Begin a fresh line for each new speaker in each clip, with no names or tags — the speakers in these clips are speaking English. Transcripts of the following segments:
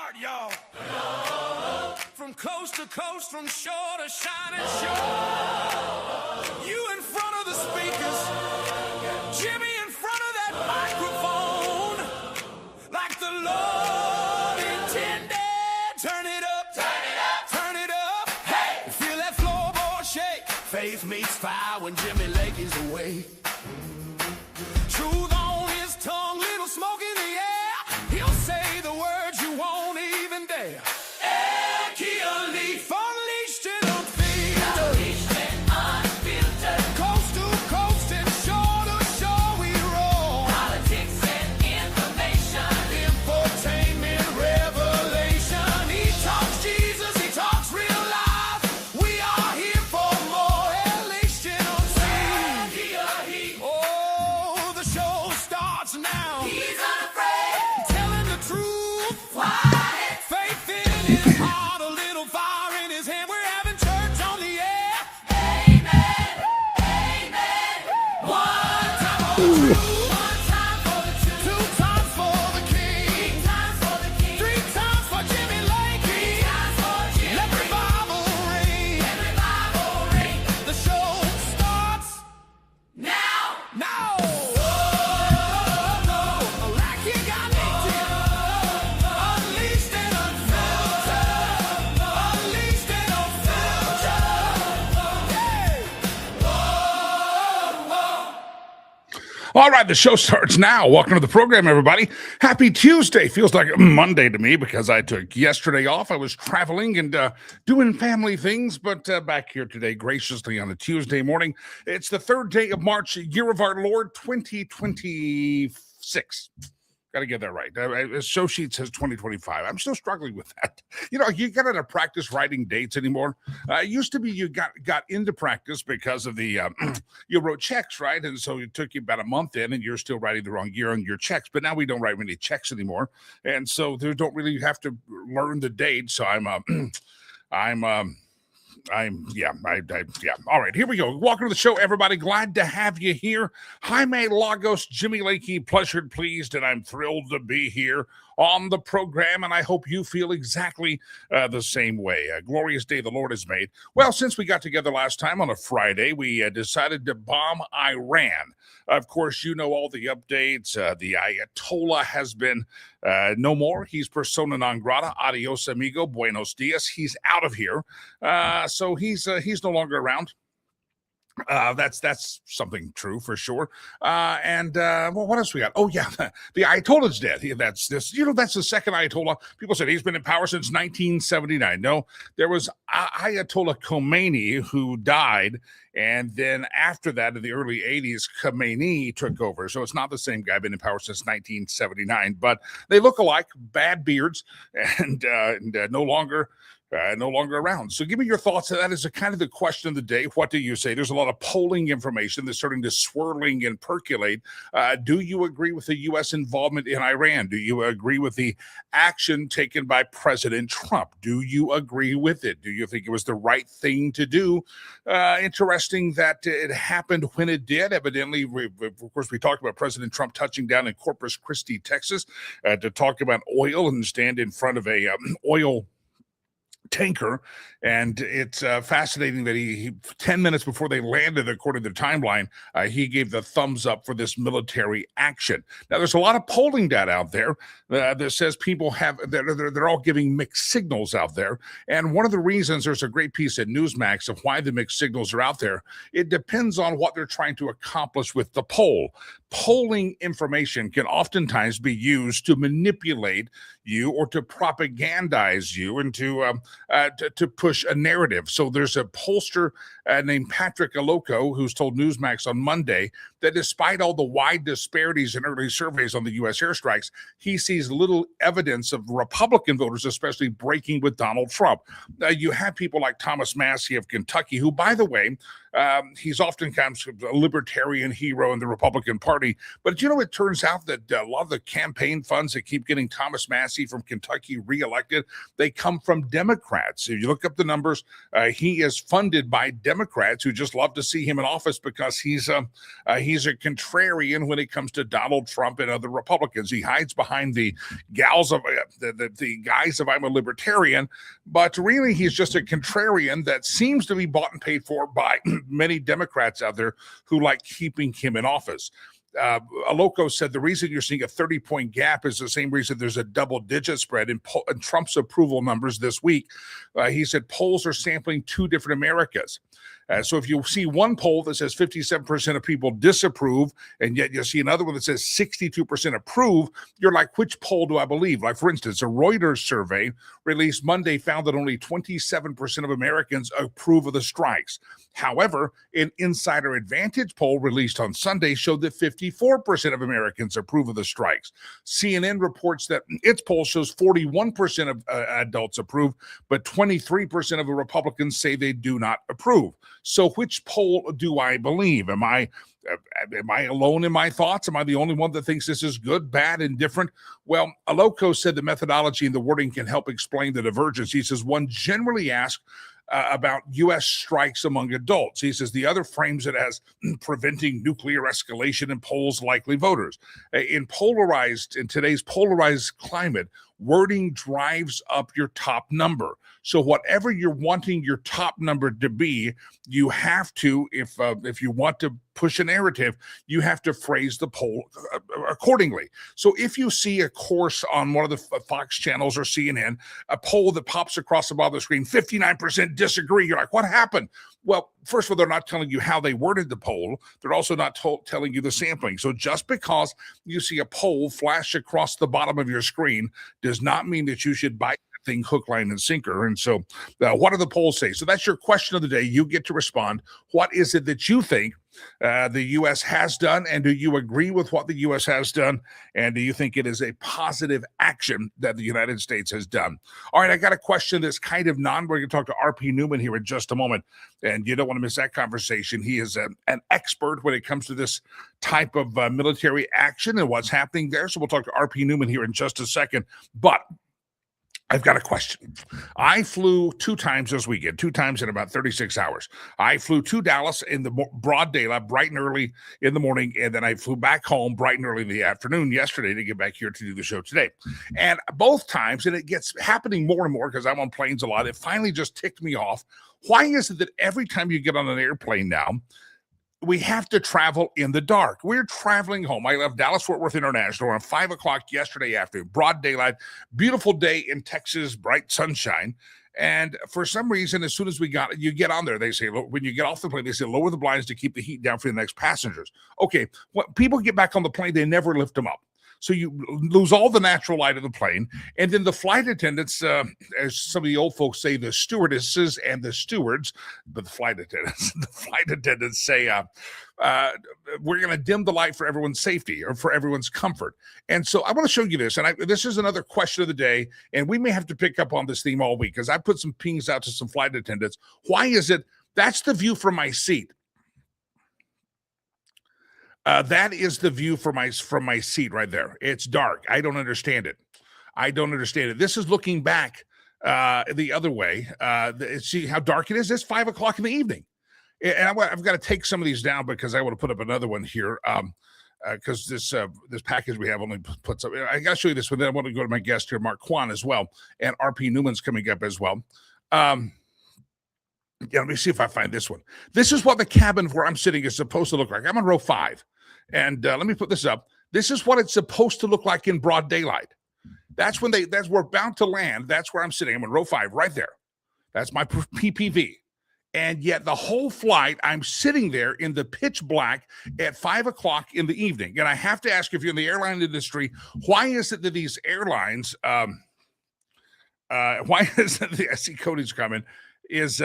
start, y'all. From coast to coast, from shore to shining shore. You in front of the speakers, Jimmy in front of that microphone. Like the Lord intended. Turn it up, turn it up, turn it up. Hey, feel that floorboard shake. Faith meets fire when Jimmy Lakey's away. Truth on his tongue, little smoke in the air. He'll say the words you won't even dare. Unleashed and unfiltered. Coast to coast and shore to shore we roll. Politics and information. Infotainment revelation. He talks Jesus, he talks real life. We are here for more elation on scene. Oh, the show starts now. He's unafraid. Telling the truth. Why? Faith in his heart, a little fire in his hand. We're having church on the air. Amen. Amen. One time for the truth. One time for the truth. Two times for the king. Three times for the king. Three times for Jimmy Lakey. Three times for Jimmy. Let revival ring. Let revival ring. The show starts now. Now. Lakey got Lakey. Unleashed and unfiltered. Unleashed and unfiltered.
All right, the show starts now. Welcome to the program, everybody. Happy Tuesday. Feels like Monday to me because I took yesterday off. I was traveling and doing family things, but back here today graciously on a Tuesday morning. It's the third day of March, year of our Lord, 2026. Got to get that right. Show sheet says 2025. I'm still struggling with that. You know, you got to practice writing dates anymore. It used to be you got into practice because of the, you wrote checks, right? And so it took you about a month in and you're still writing the wrong year on your checks. But now we don't write many checks anymore. And so they don't really have to learn the date. So yeah. All right, here we go. Welcome to the show, everybody. Glad to have you here. Jaime Lagos, Jimmy Lakey, pleasured, pleased, and I'm thrilled to be here on the program, and I hope you feel exactly the same way. A glorious day the Lord has made. Well, since we got together last time on a Friday, we decided to bomb Iran. Of course, you know all the updates. The Ayatollah has been no more. He's persona non grata. Adios, amigo. Buenos dias. He's out of here. So he's no longer around. That's something true for sure. Well, what else we got? Oh yeah, the Ayatollah's dead. That's this. You know, that's the second Ayatollah. People said he's been in power since 1979. No, there was Ayatollah Khomeini who died, and then after that, in the early 80s, Khamenei took over. So it's not the same guy. Been in power since 1979, but they look alike. Bad beards, and no longer around. So give me your thoughts. That is kind of the question of the day. What do you say? There's a lot of polling information that's starting to swirling and percolate. Do you agree with the U.S. involvement in Iran? Do you agree with the action taken by President Trump? Do you agree with it? Do you think it was the right thing to do? Interesting that it happened when it did. Evidently, of course, we talked about President Trump touching down in Corpus Christi, Texas, to talk about oil and stand in front of a oil tanker. And it's fascinating that he 10 minutes before they landed, according to the timeline, he gave the thumbs up for this military action. Now, there's a lot of polling data out there that says people have, they're all giving mixed signals out there. And one of the reasons, there's a great piece at Newsmax of why the mixed signals are out there. It depends on what they're trying to accomplish with the poll. Polling information can oftentimes be used to manipulate you or to propagandize you and to push a narrative. So there's a pollster named Patrick Aloco who's told Newsmax on Monday that despite all the wide disparities in early surveys on the U.S. airstrikes, he sees little evidence of Republican voters, especially breaking with Donald Trump. You have people like Thomas Massey of Kentucky, who, by the way, He's oftentimes a libertarian hero in the Republican Party. But, it turns out that a lot of the campaign funds that keep getting Thomas Massie from Kentucky reelected, they come from Democrats. If you look up the numbers, he is funded by Democrats who just love to see him in office because he's a contrarian when it comes to Donald Trump and other Republicans. He hides behind the guise of I'm a libertarian, but really he's just a contrarian that seems to be bought and paid for by many Democrats out there who like keeping him in office. Aloco said the reason you're seeing a 30-point gap is the same reason there's a double-digit spread in Trump's approval numbers this week. He said polls are sampling two different Americas. So if you see one poll that says 57% of people disapprove, and yet you see another one that says 62% approve, you're like, which poll do I believe? Like, for instance, a Reuters survey released Monday found that only 27% of Americans approve of the strikes. However, an Insider Advantage poll released on Sunday showed that 54% of Americans approve of the strikes. CNN reports that its poll shows 41% of adults approve, but 23% of the Republicans say they do not approve. So which poll do I believe? Am I alone in my thoughts? Am I the only one that thinks this is good, bad, and different? Well, Aloco said the methodology and the wording can help explain the divergence. He says one generally asks about U.S. strikes among adults. He says the other frames it as preventing nuclear escalation and polls likely voters. In today's polarized climate, wording drives up your top number. So whatever you're wanting your top number to be, you have to, if you want to push a narrative, you have to phrase the poll accordingly. So if you see a course on one of the Fox channels or CNN, a poll that pops across the bottom of the screen, 59% disagree, you're like, what happened? Well, first of all, they're not telling you how they worded the poll. They're also not telling you the sampling. So just because you see a poll flash across the bottom of your screen does not mean that you should buy that thing hook, line, and sinker. And so what do the polls say? So that's your question of the day. You get to respond. What is it that you think the U.S. has done, and do you agree with what the U.S. has done, and do you think it is a positive action that the United States has done? All right, I got a question that's kind of we're going to talk to R.P. Newman here in just a moment, and you don't want to miss that conversation. He is an expert when it comes to this type of military action and what's happening there, so we'll talk to R.P. Newman here in just a second, but I've got a question. I flew 2 times this weekend, 2 times in about 36 hours. I flew to Dallas in the broad daylight, bright and early in the morning, and then I flew back home bright and early in the afternoon yesterday to get back here to do the show today. And both times, and it gets happening more and more because I'm on planes a lot, it finally just ticked me off. Why is it that every time you get on an airplane now, we have to travel in the dark? We're traveling home. I left Dallas-Fort Worth International around 5 o'clock yesterday afternoon, broad daylight, beautiful day in Texas, bright sunshine. And for some reason, as soon as you get on there, they say, when you get off the plane, they say, lower the blinds to keep the heat down for the next passengers. Okay, when people get back on the plane, they never lift them up. So you lose all the natural light of the plane. And then the flight attendants, as some of the old folks say, the stewardesses and the stewards, but the flight attendants say, we're going to dim the light for everyone's safety or for everyone's comfort. And so I want to show you this. And this is another question of the day. And we may have to pick up on this theme all week because I put some pings out to some flight attendants. Why is it? That's the view from my seat. That is the view from my seat right there. It's dark. I don't understand it. This is looking back the other way. See how dark it is? It's 5 o'clock in the evening. And I've got to take some of these down because I want to put up another one here. Because this package we have only puts up. I got to show you this one. Then I want to go to my guest here, Mark Kwan, as well. And R.P. Newman's coming up as well. Let me see if I find this one. This is what the cabin where I'm sitting is supposed to look like. I'm on row 5. And let me put this up. This is what it's supposed to look like in broad daylight. That's we're about to land. That's where I'm sitting. I'm in row 5 right there. That's my PPV. And yet the whole flight, I'm sitting there in the pitch black at 5 o'clock in the evening. And I have to ask, if you're in the airline industry, why is it that these airlines, why is it, I see Cody's coming, is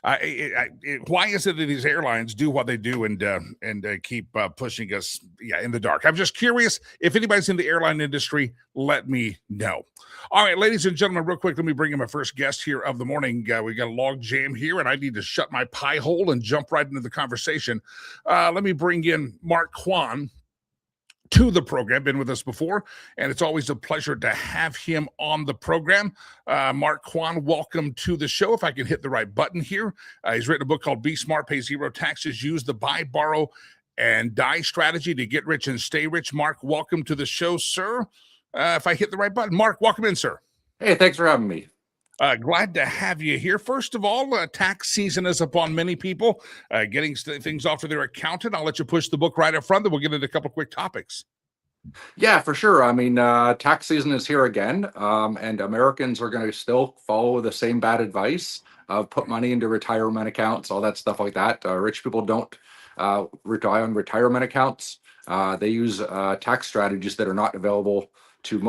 Why is it that these airlines do what they do and keep pushing us in the dark? I'm just curious. If anybody's in the airline industry, let me know. All right, ladies and gentlemen, real quick, let me bring in my first guest here of the morning. We got a log jam here, and I need to shut my pie hole and jump right into the conversation. Let me bring in Mark Kwan to the program, been with us before, and it's always a pleasure to have him on the program. Mark Kwan, welcome to the show. If I can hit the right button here. He's written a book called Be Smart, Pay Zero Taxes, Use the Buy, Borrow, and Die Strategy to Get Rich and Stay Rich. Mark, welcome to the show, sir. If I hit the right button. Mark, welcome in, sir.
Hey, thanks for having me.
Glad to have you here. First of all, tax season is upon many people. Getting things off to their accountant. I'll let you push the book right up front, then we'll get into a couple quick topics.
Yeah, for sure. I mean, tax season is here again, and Americans are going to still follow the same bad advice of put money into retirement accounts, all that stuff like that. Rich people don't rely on retirement accounts. They use tax strategies that are not available to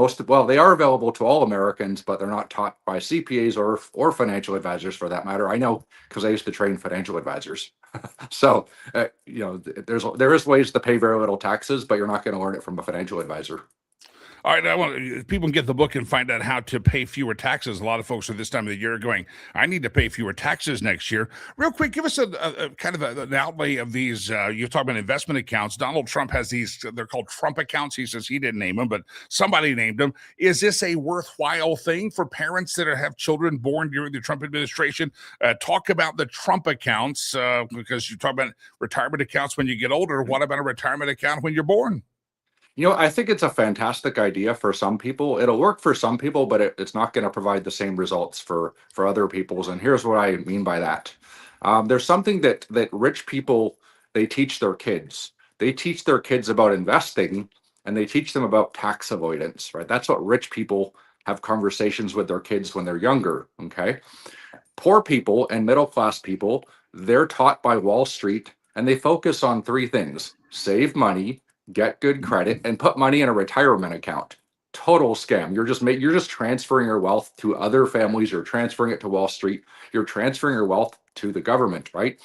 they are available to all Americans, but they're not taught by CPAs or financial advisors for that matter. I know because I used to train financial advisors. So, there is ways to pay very little taxes, but you're not going to learn it from a financial advisor.
All right, I want people can get the book and find out how to pay fewer taxes. A lot of folks at this time of the year are going, I need to pay fewer taxes next year. Real quick, give us a kind of an outlay of these. You talk about investment accounts. Donald Trump has these, they're called Trump accounts. He says he didn't name them, but somebody named them. Is this a worthwhile thing for parents that have children born during the Trump administration? Talk about the Trump accounts because you talk about retirement accounts when you get older. What about a retirement account when you're born?
I think it's a fantastic idea for some people. It'll work for some people, but it's not going to provide the same results for other people's. And here's what I mean by that. There's something that rich people, they teach their kids. They teach their kids about investing, and they teach them about tax avoidance, right? That's what rich people have conversations with their kids when they're younger, okay? Poor people and middle-class people, they're taught by Wall Street, and they focus on three things: save money, get good credit, and put money in a retirement account. Total scam. You're just transferring your wealth to other families. You're transferring it to Wall Street. You're transferring your wealth to the government, right?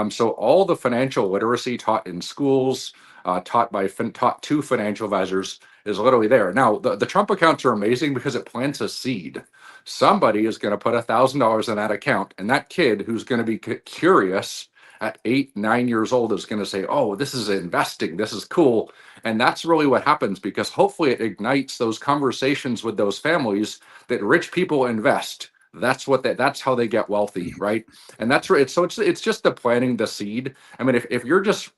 So all the financial literacy taught in schools, taught to financial advisors is literally there. Now, the Trump accounts are amazing because it plants a seed. Somebody is going to put $1,000 in that account, and that kid who's going to be curious at 8, 9 years old is going to say, oh, this is investing. This is cool. And that's really what happens, because hopefully it ignites those conversations with those families that rich people invest. That's how they get wealthy, right? And that's right. So it's just the planting the seed. I mean, if you're just,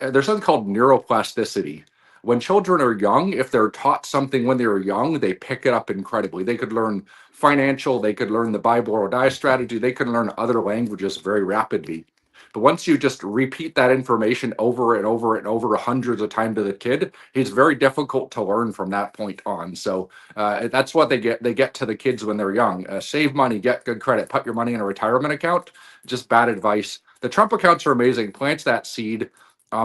there's something called neuroplasticity. When children are young, if they're taught something when they're young, they pick it up incredibly. They could learn financial, they could learn the buy, borrow, die strategy, they could learn other languages very rapidly. But once you just repeat that information over and over and over hundreds of times to the kid, it's very difficult to learn from that point on. So that's what they get to the kids when they're young. Save money, get good credit, put your money in a retirement account. Just bad advice. The Trump accounts are amazing. Plants that seed.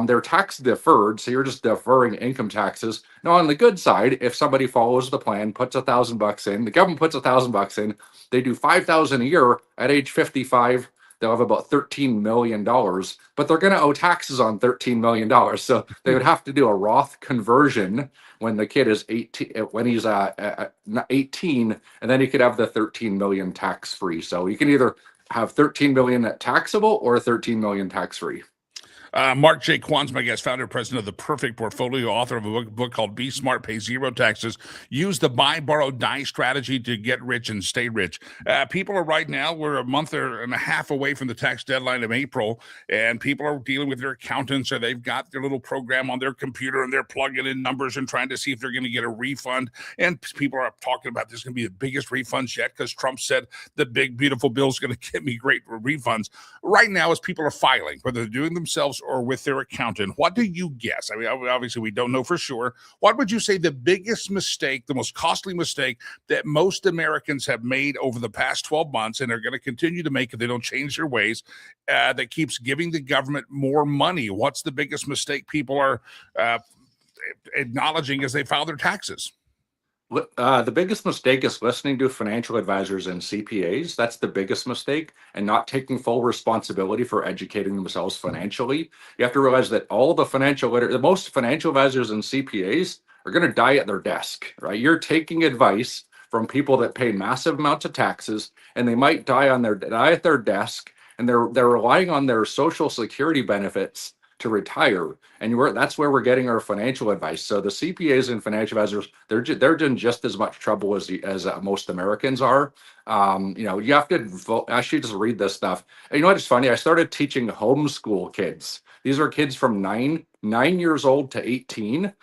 They're tax deferred, so you're just deferring income taxes. Now, on the good side, if somebody follows the plan, puts $1,000 in, the government puts $1,000 in, they do $5,000 a year at age 55. They'll have about $13 million, but they're going to owe taxes on $13 million. So they would have to do a Roth conversion when the kid is 18, when he's 18, and then he could have the 13 million tax free. So you can either have 13 million taxable or 13 million tax free.
Mark J. Kwan's my guest, founder and president of The Perfect Portfolio, author of a book called Be Smart, Pay Zero Taxes. Use the buy, borrow, die strategy to get rich and stay rich. People are right now, we're a month and a half away from the tax deadline of April, and people are dealing with their accountants, or they've got their little program on their computer, and they're plugging in numbers and trying to see if they're going to get a refund. And people are talking about this is going to be the biggest refunds yet, because Trump said the big, beautiful bill is going to get me great refunds. Right now, as people are filing, whether they're doing themselves or with their accountant, what do you guess? I mean, obviously we don't know for sure. What would you say the biggest mistake, the most costly mistake that most Americans have made over the past 12 months and are going to continue to make if they don't change their ways, that keeps giving the government more money? What's the biggest mistake people are acknowledging as they file their taxes?
The biggest mistake is listening to financial advisors and CPAs. That's the biggest mistake, and not taking full responsibility for educating themselves financially. You have to realize that the most financial advisors and CPAs are going to die at their desk, right? You're taking advice from people that pay massive amounts of taxes, and they might die at their desk, and they're relying on their social security benefits to retire, and that's where we're getting our financial advice. So the CPAs and financial advisors, they're in just as much trouble as most Americans are. You have to actually just read this stuff. And you know what? It's funny. I started teaching homeschool kids. These are kids from nine years old to 18.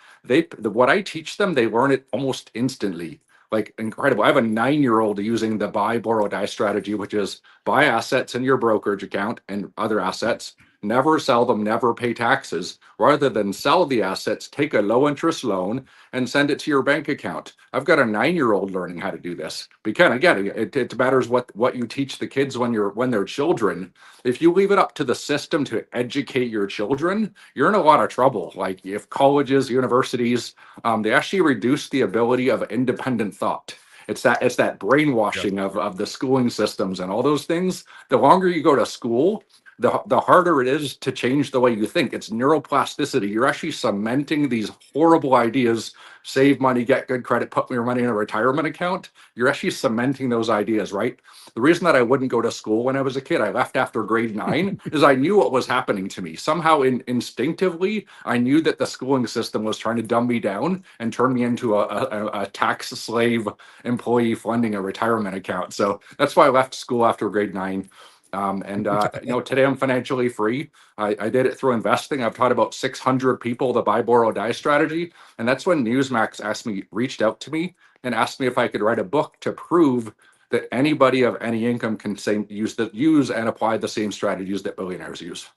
What I teach them, they learn it almost instantly. Like incredible. I have a 9-year-old using the buy, borrow, die strategy, which is buy assets in your brokerage account and other assets, never sell them, never pay taxes, rather than sell the assets, take a low interest loan and send it to your bank account. I've got a 9-year-old learning how to do this. Because again, it matters what you teach the kids when they're children. If you leave it up to the system to educate your children, you're in a lot of trouble. Like if colleges, universities, they actually reduce the ability of independent thought. It's that brainwashing of the schooling systems and all those things. The longer you go to school, the harder it is to change the way you think. It's neuroplasticity. You're actually cementing these horrible ideas: save money, get good credit, put your money in a retirement account. You're actually cementing those ideas, right? The reason that I wouldn't go to school when I was a kid, I left after grade 9, is I knew what was happening to me. Somehow instinctively, I knew that the schooling system was trying to dumb me down and turn me into a tax slave employee funding a retirement account. So that's why I left school after grade 9. Today I'm financially free. I did it through investing. I've taught about 600 people the buy, borrow, die strategy. And that's when Newsmax reached out to me and asked me if I could write a book to prove that anybody of any income can use and apply the same strategies that billionaires use.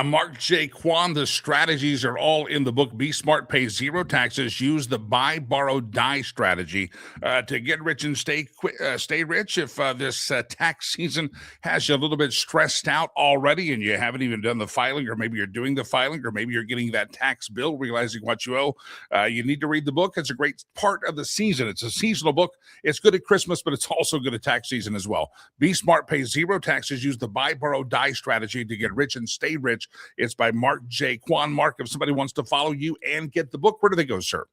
Mark J. Kwan, the strategies are all in the book. Be Smart, Pay Zero Taxes, Use the Buy, Borrow, Die strategy to get rich and stay rich. If this tax season has you a little bit stressed out already and you haven't even done the filing, or maybe you're doing the filing, or maybe you're getting that tax bill, realizing what you owe, you need to read the book. It's a great part of the season. It's a seasonal book. It's good at Christmas, but it's also good at tax season as well. Be Smart, Pay Zero Taxes, Use the Buy, Borrow, Die strategy to get rich and stay rich. It's by Mark J. Kwan. Mark, if somebody wants to follow you and get the book, where do they go, sir?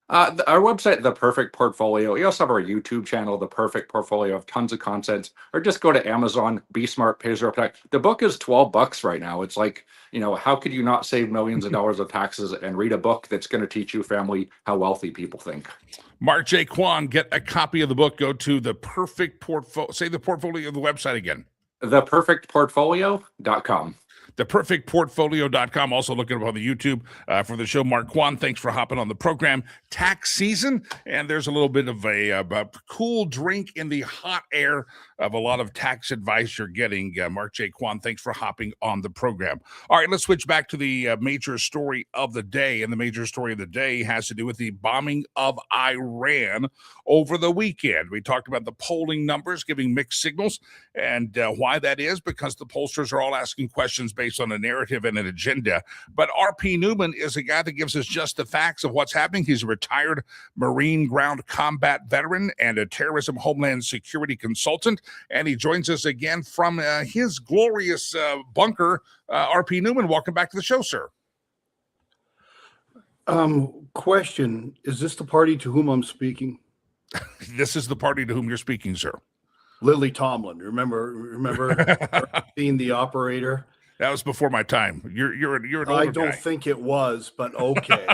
Our website, The Perfect Portfolio. We also have our YouTube channel, The Perfect Portfolio, of tons of content. Or just go to Amazon, Be Smart, Pay Zero Tax. The book is $12 right now. It's like, how could you not save millions of dollars of taxes and read a book that's going to teach you, family, how wealthy people think?
Mark J. Kwan, get a copy of the book. Go to The Perfect Portfolio. Say the portfolio of the website again.
ThePerfectPortfolio.com.
theperfectportfolio.com. Also looking up on the YouTube for the show. Mark Kwan, thanks for hopping on the program. Tax season, and there's a little bit of a cool drink in the hot air of a lot of tax advice you're getting. Mark J. Kwan, thanks for hopping on the program. All right, let's switch back to the major story of the day, and the major story of the day has to do with the bombing of Iran over the weekend. We talked about the polling numbers giving mixed signals, and why that is, because the pollsters are all asking questions based on a narrative and an agenda. But R.P. Newman is a guy that gives us just the facts of what's happening. He's a retired Marine ground combat veteran and a terrorism homeland security consultant, and he joins us again from his glorious bunker. R.P. Newman, welcome back to the show, sir.
Question, is this the party to whom I'm speaking?
This is the party to whom you're speaking, sir.
Lily Tomlin. Remember being the operator?
That was before my time. You're an older
I don't
guy.
think it was, but okay.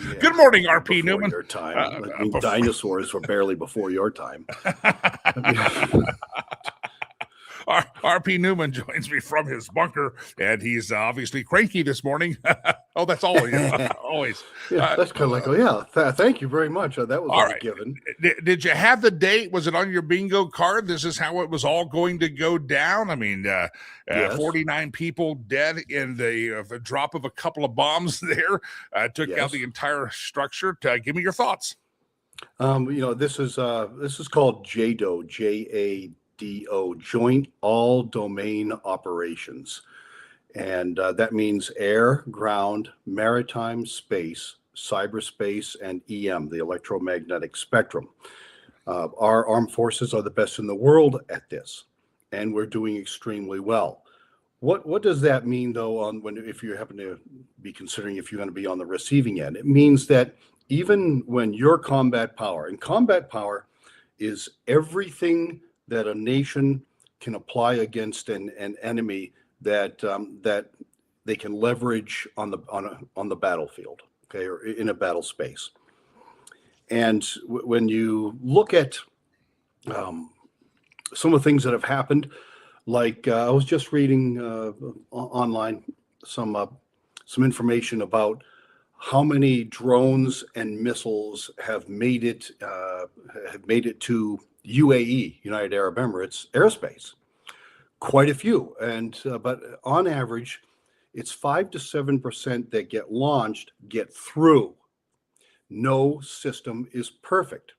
Yeah,
Good morning, R.P. Newman.
Your time. Dinosaurs were barely before your time.
R.P. Newman joins me from his bunker, and he's obviously cranky this morning. Oh, that's always. Always.
Yeah, that's kind of like, thank you very much. That was all right. Given.
Did you have the date? Was it on your bingo card? This is how it was all going to go down? I mean, yes. 49 people dead in the drop of a couple of bombs there. Took out the entire structure. Give me your thoughts.
This is called JADO, JADO, Joint All Domain Operations. And that means air, ground, maritime, space, cyberspace, and EM, the electromagnetic spectrum. Our armed forces are the best in the world at this, and we're doing extremely well. What does that mean, though, if you happen to be considering if you're going to be on the receiving end? It means that even when your combat power, and combat power is everything that a nation can apply against an enemy that they can leverage on the battlefield, okay, or in a battle space. And when you look at some of the things that have happened, like I was just reading online some information about how many drones and missiles have made it to UAE, United Arab Emirates airspace. Quite a few, and but on average, it's 5 to 7% that get launched get through. No system is perfect.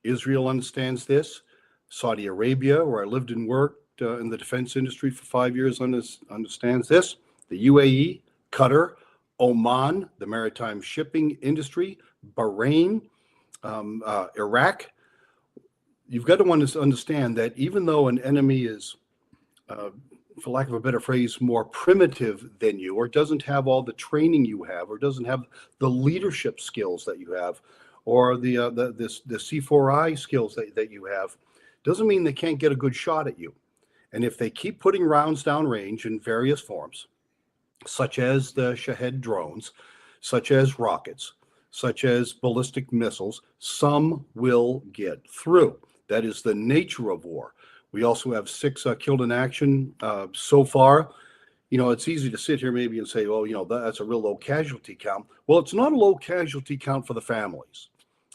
Israel understands this. Saudi Arabia, where I lived and worked in the defense industry for 5 years, understands this. The UAE, Qatar, Oman, the maritime shipping industry, Bahrain, Iraq. You've got to understand that even though an enemy is, for lack of a better phrase, more primitive than you, or doesn't have all the training you have, or doesn't have the leadership skills that you have, or the C4I skills that you have, doesn't mean they can't get a good shot at you. And if they keep putting rounds downrange in various forms, such as the Shahed drones, such as rockets, such as ballistic missiles, some will get through. That is the nature of war. We also have 6 killed in action so far. You know, it's easy to sit here maybe and say, well, you know, that's a real low casualty count. Well, it's not a low casualty count for the families.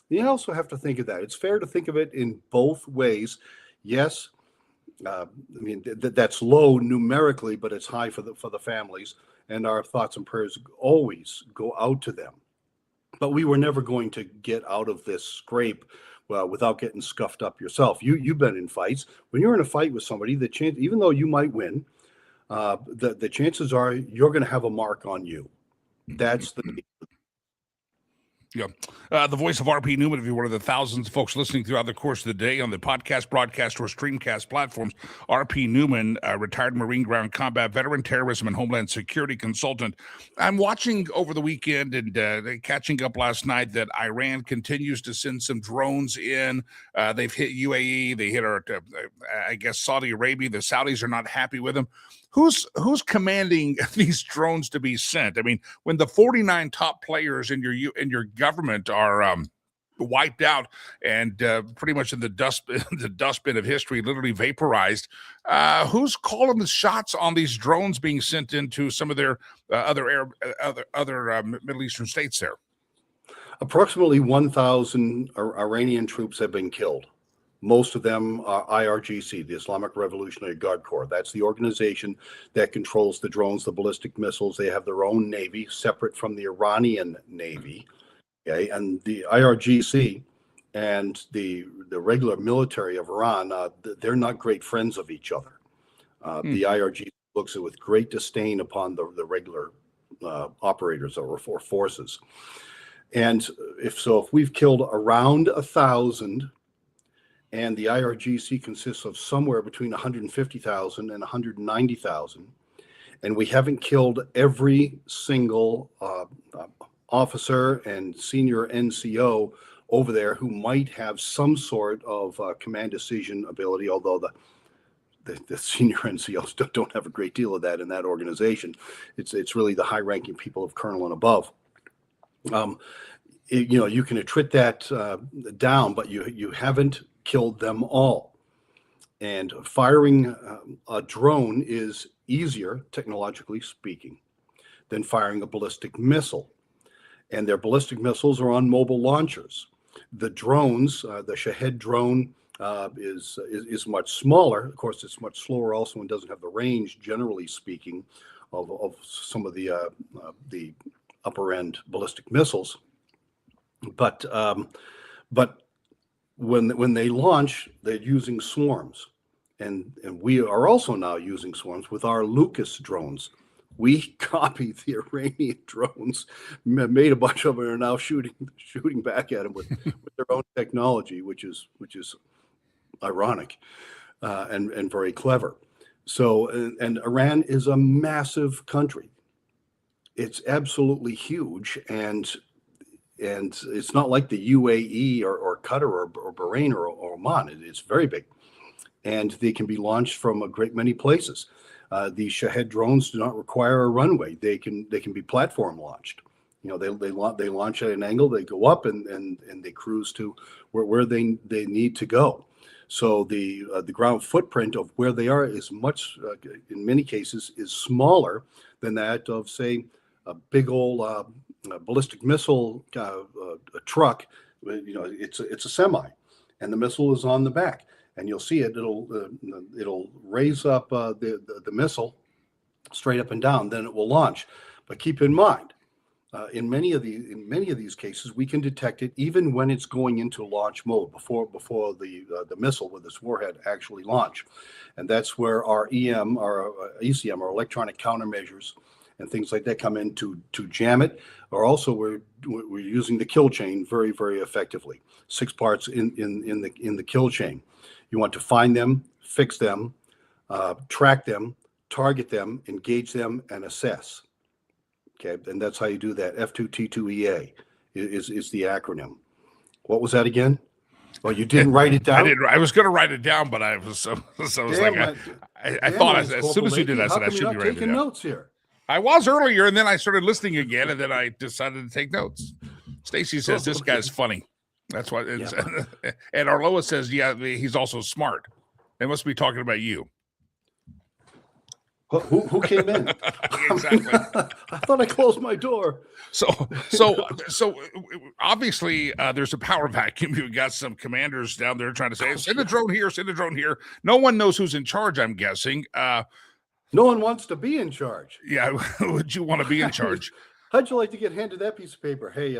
You also have to think of that. It's fair to think of it in both ways. Yes, I mean, that's low numerically, but it's high for the families. And our thoughts and prayers always go out to them. But we were never going to get out of this scrape without getting scuffed up yourself. You've been in fights. When you're in a fight with somebody, the chance, even though you might win, the chances are you're going to have a mark on you. That's the.
Yeah. The voice of RP Newman, if you're one of the thousands of folks listening throughout the course of the day on the podcast, broadcast, or streamcast platforms, RP Newman, retired Marine ground combat veteran, terrorism and homeland security consultant. I'm watching over the weekend and catching up last night that Iran continues to send some drones in. They've hit UAE. They hit I guess, Saudi Arabia. The Saudis are not happy with them. Who's commanding these drones to be sent? I mean, when the 49 top players in your government are wiped out and pretty much in the dustbin of history, literally vaporized, who's calling the shots on these drones being sent into some of their other Middle Eastern states there?
Approximately 1,000 Iranian troops have been killed. Most of them are IRGC, the Islamic Revolutionary Guard Corps. That's the organization that controls the drones, the ballistic missiles. They have their own navy, separate from the Iranian navy. Okay, and the IRGC and the regular military of Iran, they're not great friends of each other. The IRGC looks with great disdain upon the regular operators or forces. And if we've killed around 1,000, and the IRGC consists of somewhere between 150,000 and 190,000, and we haven't killed every single officer and senior NCO over there who might have some sort of command decision ability, although the senior NCOs don't have a great deal of that in that organization. It's really the high-ranking people of colonel and above. You can attrit that down, but you haven't killed them all. And firing a drone is easier, technologically speaking, than firing a ballistic missile. And their ballistic missiles are on mobile launchers. The drones, the Shahed drone is much smaller. Of course, it's much slower also and doesn't have the range, generally speaking, of some of the upper end ballistic missiles. But when they launch, they're using swarms, and we are also now using swarms with our Lucas drones, We copied the Iranian drones, made a bunch of them, and are now shooting back at them with their own technology, which is ironic and very clever. So, and Iran is a massive country. It's absolutely huge, and it's not like the UAE or Qatar or Bahrain or Oman. It's very big, and they can be launched from a great many places. These Shahed drones do not require a runway. They can be platform launched. You know, they launch at an angle, they go up, and they cruise to where they need to go. So the ground footprint of where they are is much, in many cases, is smaller than that of, say, a big old ballistic missile truck. You know, it's a semi, and the missile is on the back, and you'll see it. It'll raise up the missile straight up and down. Then it will launch. But keep in mind, in many of these cases, we can detect it even when it's going into launch mode before the missile with its warhead actually launch, and that's where our ECM, our electronic countermeasures, and things like that come in to jam it. Or also we're using the kill chain very, very effectively. 6 parts in the kill chain. You want to find them, fix them, track them, target them, engage them, and assess. Okay, and that's how you do that. F2T2EA is the acronym. What was that again? Well, you didn't write it down.
I didn't. I was going to write it down, but I was like, I thought as soon as you did, I said I should be writing
taking notes here.
I was earlier, and then I started listening again, and then I decided to take notes. Stacy says this guy's funny. That's why. And Arloa says, yeah, he's also smart. They must be talking about you.
Who came in?
Exactly.
I thought I closed my door.
So obviously there's a power vacuum. You've got some commanders down there trying to say, send a drone here, send a drone here. No one knows who's in charge, I'm guessing.
No one wants to be in charge.
Yeah, would you want to be in charge?
How'd you like to get handed that piece of paper? Hey,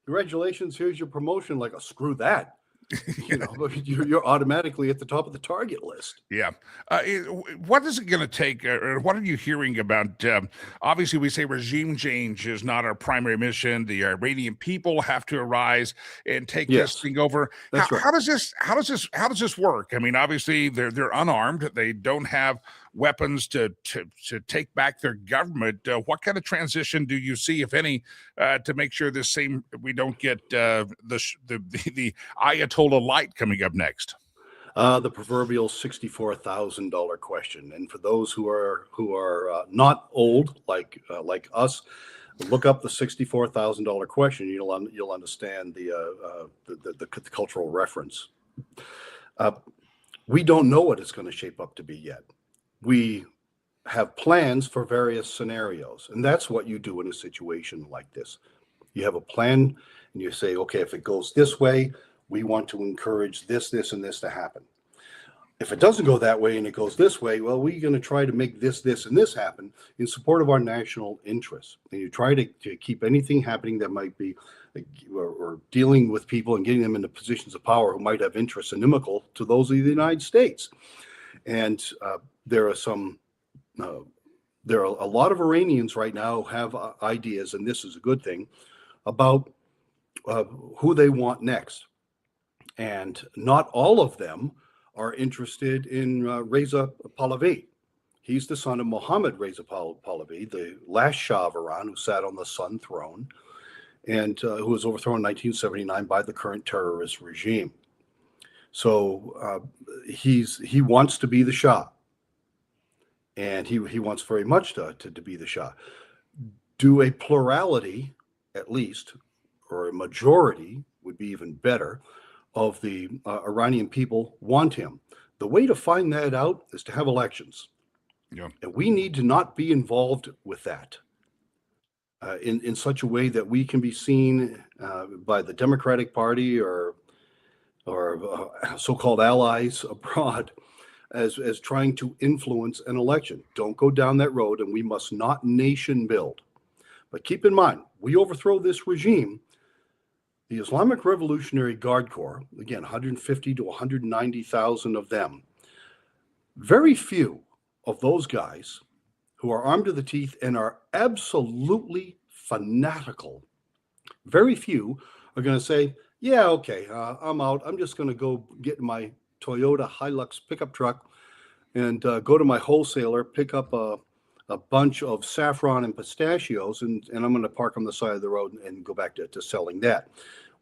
congratulations, here's your promotion. Like, screw that. You know, you're automatically at the top of the target list.
Yeah. What is it going to take? Or what are you hearing about? Obviously, we say regime change is not our primary mission. The Iranian people have to arise and take this thing over.
That's right.
How does this work? I mean, obviously, they're unarmed. They don't have weapons to take back their government. What kind of transition do you see, if any, to make sure we don't get the Ayatollah light coming up next?
The proverbial $64,000 question. And for those who are not old like us, look up the $64,000 question. You'll understand the cultural reference. We don't know what it's going to shape up to be yet. We have plans for various scenarios, and that's what you do in a situation like this. You have a plan, and you say, okay, if it goes this way, we want to encourage this, and this to happen. If it doesn't go that way and it goes this way, well, we're going to try to make this, and this happen in support of our national interests. And you try to keep anything happening that might be or dealing with people and getting them into positions of power who might have interests inimical to those of the United States. And there are a lot of Iranians right now who have ideas, and this is a good thing, about who they want next. And not all of them are interested in Reza Pahlavi. He's the son of Mohammad Reza Pahlavi, the last Shah of Iran, who sat on the Sun throne and who was overthrown in 1979 by the current terrorist regime. So he wants to be the Shah, and he wants very much to be the Shah. Do a plurality, at least, or a majority would be even better, of the Iranian people want him? The way to find that out is to have elections.
Yeah.
And we need to not be involved with that in such a way that we can be seen by the Democratic Party or so-called allies abroad as trying to influence an election. Don't go down that road, and we must not nation build. But keep in mind, we overthrow this regime, the Islamic Revolutionary Guard Corps, again, 150 to 190,000 of them, very few of those guys who are armed to the teeth and are absolutely fanatical. Very few are going to say, yeah, okay, I'm out. I'm just going to go get my Toyota Hilux pickup truck and go to my wholesaler, pick up a bunch of saffron and pistachios, and I'm going to park on the side of the road and go back to selling that.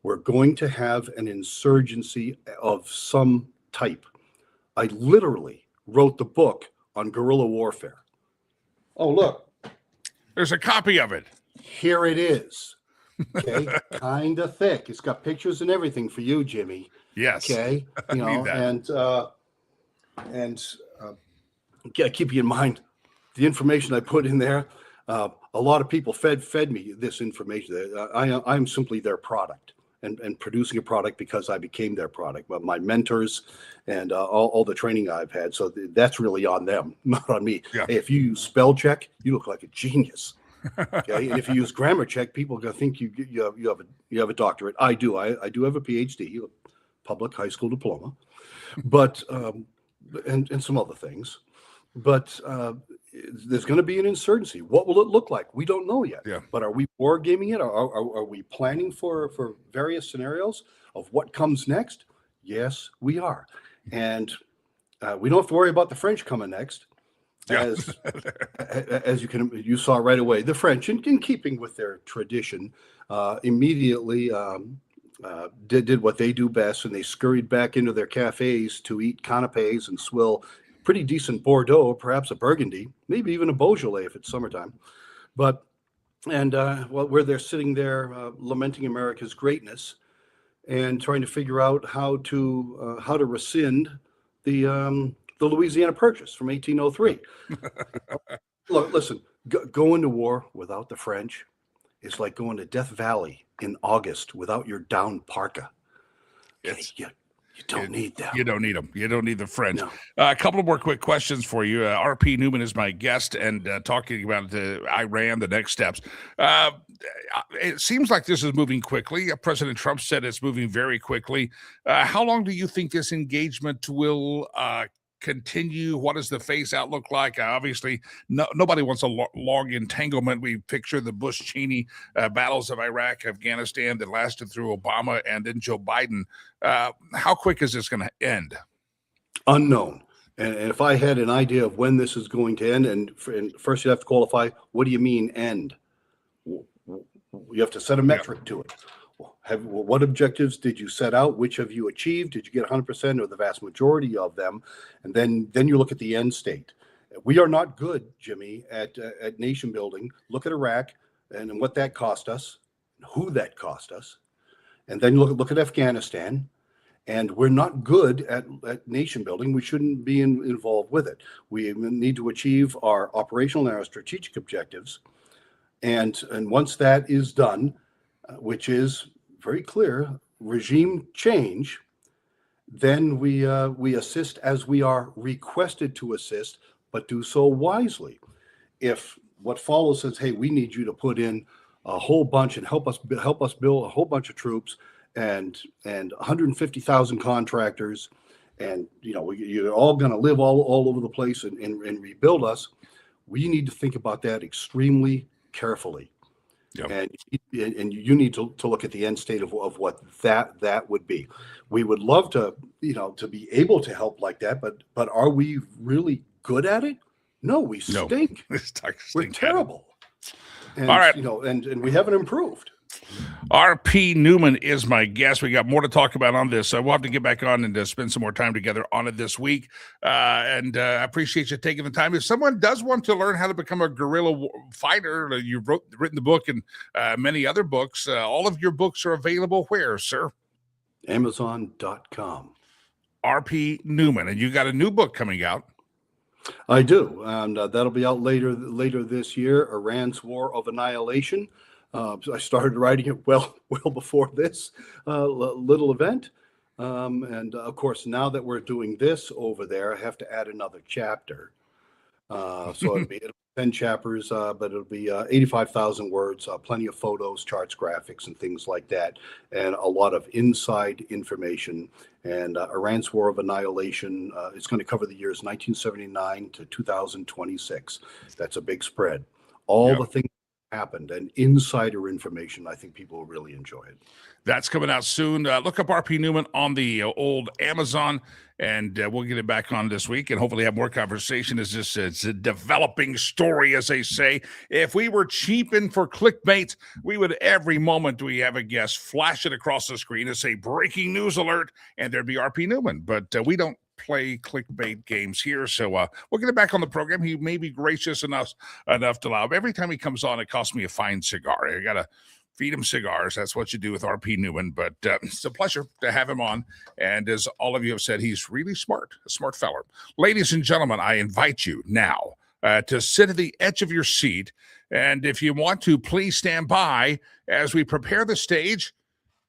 We're going to have an insurgency of some type. I literally wrote the book on guerrilla warfare. Oh, look.
There's a copy of it.
Here it is. Okay, kind of thick. It's got pictures and everything for you, Jimmy.
Yes.
Okay, you know,
need that.
and keep in mind the information I put in there. A lot of people fed me this information. I'm simply their product and producing a product because I became their product. But my mentors and all the training I've had. So that's really on them, not on me.
Yeah.
Hey, if you use spell check, you look like a genius. Okay, and if you use grammar check, people are gonna think you have a doctorate. I do. I do have a PhD, a public high school diploma, but and some other things. But there's going to be an insurgency. What will it look like? We don't know yet.
Yeah.
But are we war gaming it? Are we planning for various scenarios of what comes next? Yes, we are, and we don't have to worry about the French coming next.
Yeah.
As you saw right away, the French, in keeping with their tradition, immediately did what they do best, and they scurried back into their cafes to eat canapes and swill pretty decent Bordeaux, perhaps a Burgundy, maybe even a Beaujolais if it's summertime. But where they're sitting there lamenting America's greatness and trying to figure out how to rescind the Louisiana Purchase from 1803. Look, listen, going to war without the French is like going to Death Valley in August without your down parka. You don't need them.
You don't need them. You don't need the French.
No.
A couple of more quick questions for you. R.P. Newman is my guest, and talking about Iran, the next steps. It seems like this is moving quickly. President Trump said it's moving very quickly. How long do you think this engagement will continue? What does the phase out look like? Obviously, nobody wants a long entanglement. We picture the Bush-Cheney battles of Iraq, Afghanistan that lasted through Obama and then Joe Biden. How quick is this going to end?
Unknown. And if I had an idea of when this is going to end, and first you have to qualify, what do you mean end? You have to set a metric to it. What objectives did you set out? Which have you achieved? Did you get 100% or the vast majority of them? And then you look at the end state. We are not good, Jimmy, at nation building. Look at Iraq and what that cost us, who that cost us. And then look at Afghanistan. And we're not good at nation building. We shouldn't be involved with it. We need to achieve our operational and our strategic objectives. And once that is done, which is very clear, regime change, then we assist as we are requested to assist, but do so wisely. If what follows says, hey, we need you to put in a whole bunch and help us build a whole bunch of troops and 150,000 contractors, and you're all going to live all over the place and rebuild us, we need to think about that extremely carefully. Yep. And you need to look at the end state of what that would be. We would love to be able to help like that, but are we really good at it? No, we stink.
No.
We're terrible. And,
all right,
and we haven't improved.
R.P. Newman is my guest. We got more to talk about on this. We'll have to get back on and spend some more time together on it this week. And I appreciate you taking the time. If someone does want to learn how to become a guerrilla fighter, you've written the book and many other books. All of your books are available where, sir?
Amazon.com.
R.P. Newman. And you got a new book coming out.
I do. And that'll be out later this year, Iran's War of Annihilation. I started writing it well before this little event. And of course, now that we're doing this over there, I have to add another chapter. So it'll be 10 chapters, but it'll be 85,000 words, plenty of photos, charts, graphics, and things like that, and a lot of inside information. And Iran's War of Annihilation, it's going to cover the years 1979 to 2026. That's a big spread. All the things that happened and insider information. I think people will really enjoy it.
That's coming out soon. Look up RP Newman on the old Amazon, and we'll get it back on this week and hopefully have more conversation. It's a developing story, as they say. If we were cheaping for clickbait, we would every moment we have a guest flash it across the screen and say breaking news alert, and there'd be RP Newman. But we don't play clickbait games here, so we'll get it back on the program. He may be gracious enough to allow. Every time he comes on, it costs me a fine cigar. I gotta feed him cigars. That's what you do with RP Newman. But it's a pleasure to have him on. And as all of you have said, he's really smart, a smart fella. Ladies and gentlemen, I invite you now to sit at the edge of your seat. And if you want to, please stand by as we prepare the stage.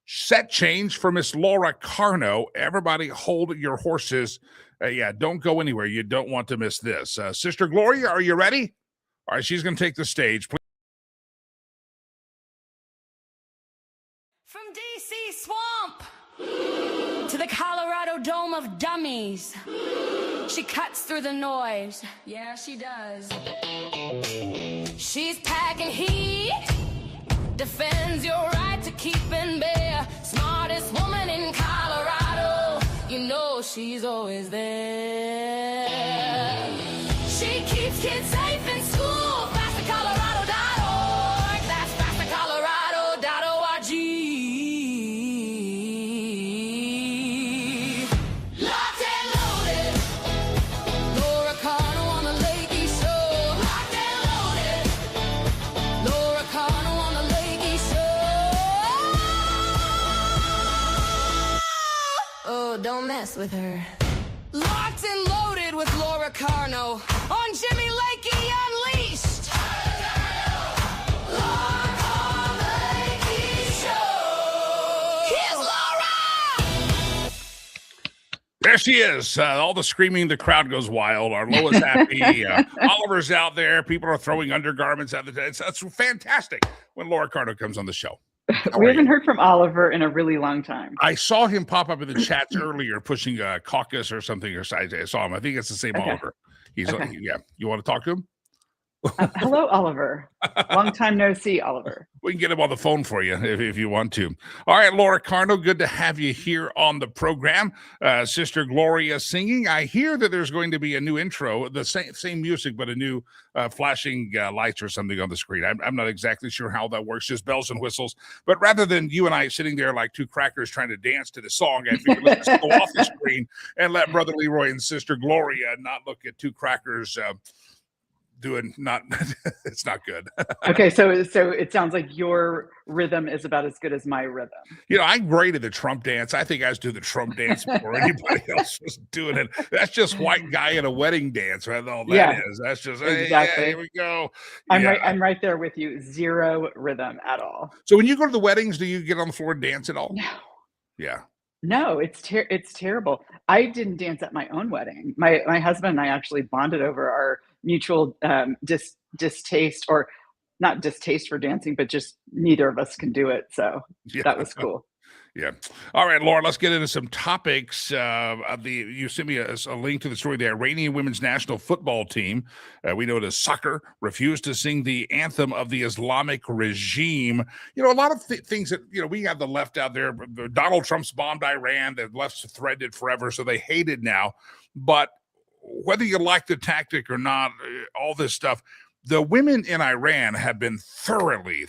Set change for Miss Laura Carno. Everybody hold your horses. Don't go anywhere. You don't want to miss this. Sister Gloria, are you ready? All right, she's going to take the stage. Please.
From DC Swamp to the Colorado Dome of Dummies, she cuts through the noise. Yeah, she does. She's packing heat, defends your right to keep and bear. Smartest woman in Colorado, you know she's always there. She keeps kids safe in school. FasterColorado.org. That's FasterColorado.org. Locked and loaded. Laura Carno on the Lakey Show. Locked and loaded. Laura Carno on the Lakey Show. Oh, don't mess with her. Locked and loaded with Laura Carno on Jimmy Lakey Unleashed. Laura on the Lakey Show. Here's Laura.
There she is. All the screaming, the crowd goes wild. Arloa's happy. Oliver's out there. People are throwing undergarments at the day. That's fantastic when Laura Carno comes on the show.
We haven't heard from Oliver in a really long time.
I saw him pop up in the chats earlier pushing a caucus or something. Or I saw him. I think it's the same Oliver. He's yeah. You want to talk to him?
Hello, Oliver. Long time no see, Oliver.
We can get him on the phone for you if you want to. All right, Laura Carno, good to have you here on the program. Sister Gloria singing. I hear that there's going to be a new intro, the same music, but a new flashing lights or something on the screen. I'm not exactly sure how that works, just bells and whistles. But rather than you and I sitting there like two crackers trying to dance to the song, I figured let's go off the screen and let Brother Leroy and Sister Gloria not look at two crackers doing not it's not good.
Okay, so it sounds like your rhythm is about as good as my rhythm.
You know, I'm great at the Trump dance. I think I was doing the Trump dance before anybody else was doing it. That's just white guy in a wedding dance, right? All that is. That's just
exactly.
Hey, here we go.
I'm right there with you. Zero rhythm at all.
So when you go to the weddings, do you get on the floor and dance at all?
No.
Yeah.
No, it's terrible. I didn't dance at my own wedding. My husband and I actually bonded over our mutual distaste, or not distaste for dancing, but just neither of us can do it. So that was cool.
Yeah. All right, Laura, let's get into some topics. You sent me a link to the story. The Iranian women's national football team, we know it as soccer, refused to sing the anthem of the Islamic regime. You know, a lot of things that, you know, we have the left out there. Donald Trump's bombed Iran. The left's threatened it forever, so they hate it now. But whether you like the tactic or not, all this stuff, the women in Iran have been thoroughly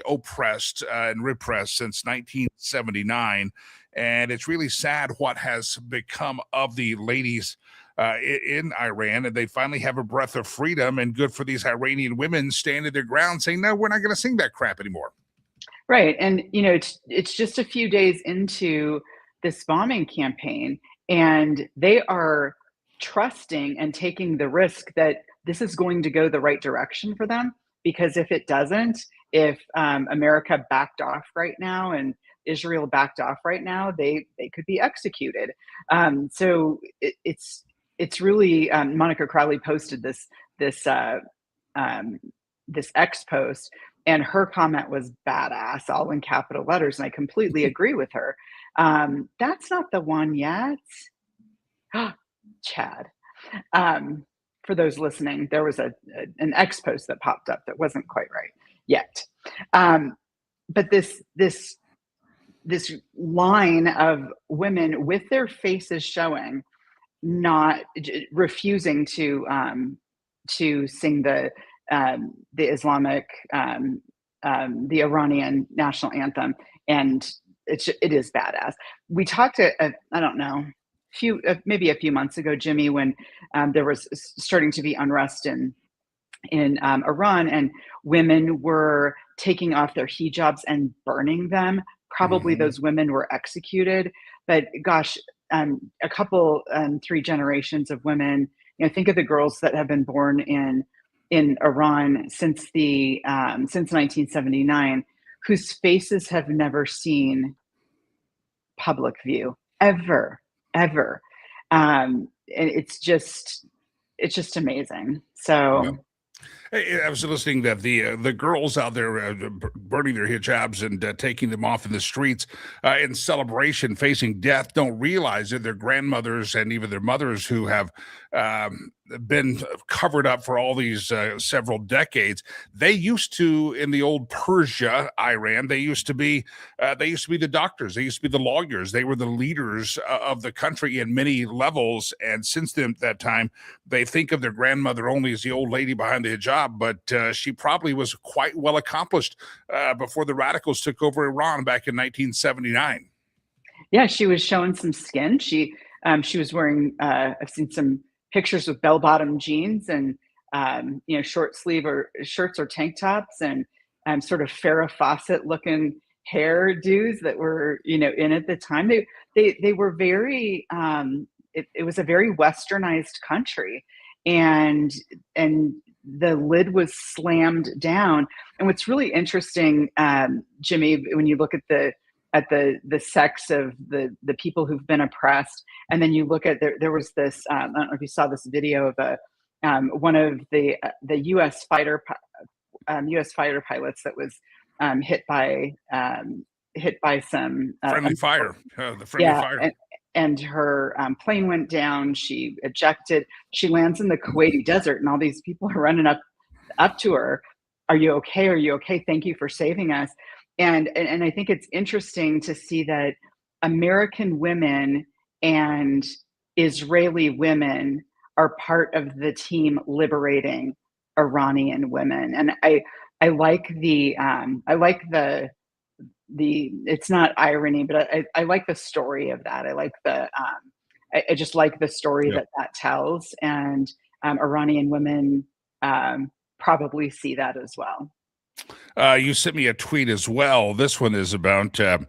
oppressed and repressed since 1979. And it's really sad what has become of the ladies in Iran. And they finally have a breath of freedom, and good for these Iranian women standing their ground saying, no, we're not going to sing that crap anymore.
Right. And, you know, it's just a few days into this bombing campaign, and they are trusting and taking the risk that this is going to go the right direction for them, because if it doesn't, if America backed off right now and Israel backed off right now, they could be executed. So it's it's really Monica Crowley posted this X post, and her comment was badass, all in capital letters, and I completely agree with her. That's not the one yet. Chad. For those listening, there was an X post that popped up that wasn't quite right yet. But this line of women with their faces showing, not refusing to sing the Islamic, the Iranian national anthem, and it is badass. We talked I don't know, maybe a few months ago, Jimmy, when there was starting to be unrest in Iran, and women were taking off their hijabs and burning them. Probably those women were executed, but gosh, a couple, 3 generations of women. Think of the girls that have been born in Iran since 1979, whose faces have never seen public view ever. And it's just amazing. So.
Yeah. Hey, I was listening that the girls out there burning their hijabs and taking them off in the streets in celebration, facing death, don't realize that their grandmothers and even their mothers who have been covered up for all these several decades. They used to, in the old Persia, Iran, they used to be the doctors. They used to be the lawyers. They were the leaders of the country in many levels. And since that time, they think of their grandmother only as the old lady behind the hijab, but she probably was quite well accomplished before the radicals took over Iran back in 1979.
Yeah, she was showing some skin. She was wearing, I've seen some pictures with bell-bottom jeans and short sleeve or shirts or tank tops, and sort of Farrah Fawcett looking hairdos that were in at the time. They were very it was a very westernized country, and the lid was slammed down. And what's really interesting, Jimmy, when you look at the sex of the people who've been oppressed, and then you look at there was this, I don't know if you saw this video of one of the U.S. fighter pilots that was hit by some
friendly fire, the friendly fire.
And her plane went down. She ejected. She lands in the Kuwaiti desert, and all these people are running up to her. Are you okay? Are you okay? Thank you for saving us. And I think it's interesting to see that American women and Israeli women are part of the team liberating Iranian women. And I like the it's not irony, but I like the story of that. I like I just like the story that tells, and Iranian women probably see that as well.
You sent me a tweet as well. This one is about, and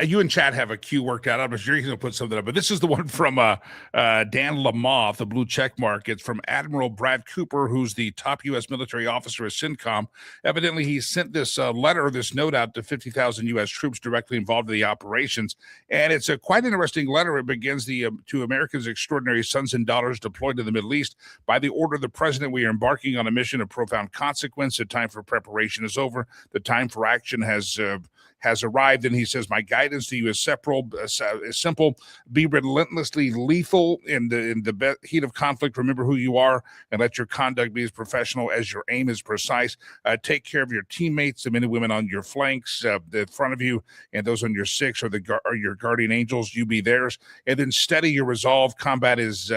you and Chad have a queue worked out. I'm sure you're going to put something up, but this is the one from Dan Lamoth, the blue check mark. It's from Admiral Brad Cooper, who's the top U.S. military officer at CENTCOM. Evidently, he sent this this note out to 50,000 U.S. troops directly involved in the operations. And it's a quite interesting letter. It begins to America's extraordinary sons and daughters deployed to the Middle East. By the order of the president, we are embarking on a mission of profound consequence. The time for preparation is over. The time for action has arrived. And he says, my guidance to you is simple. Be relentlessly lethal in the heat of conflict. Remember who you are, and let your conduct be as professional as your aim is precise. Take care of your teammates, the men and women on your flanks, the front of you, and those on your six are your guardian angels. You be theirs. And then steady your resolve. Combat is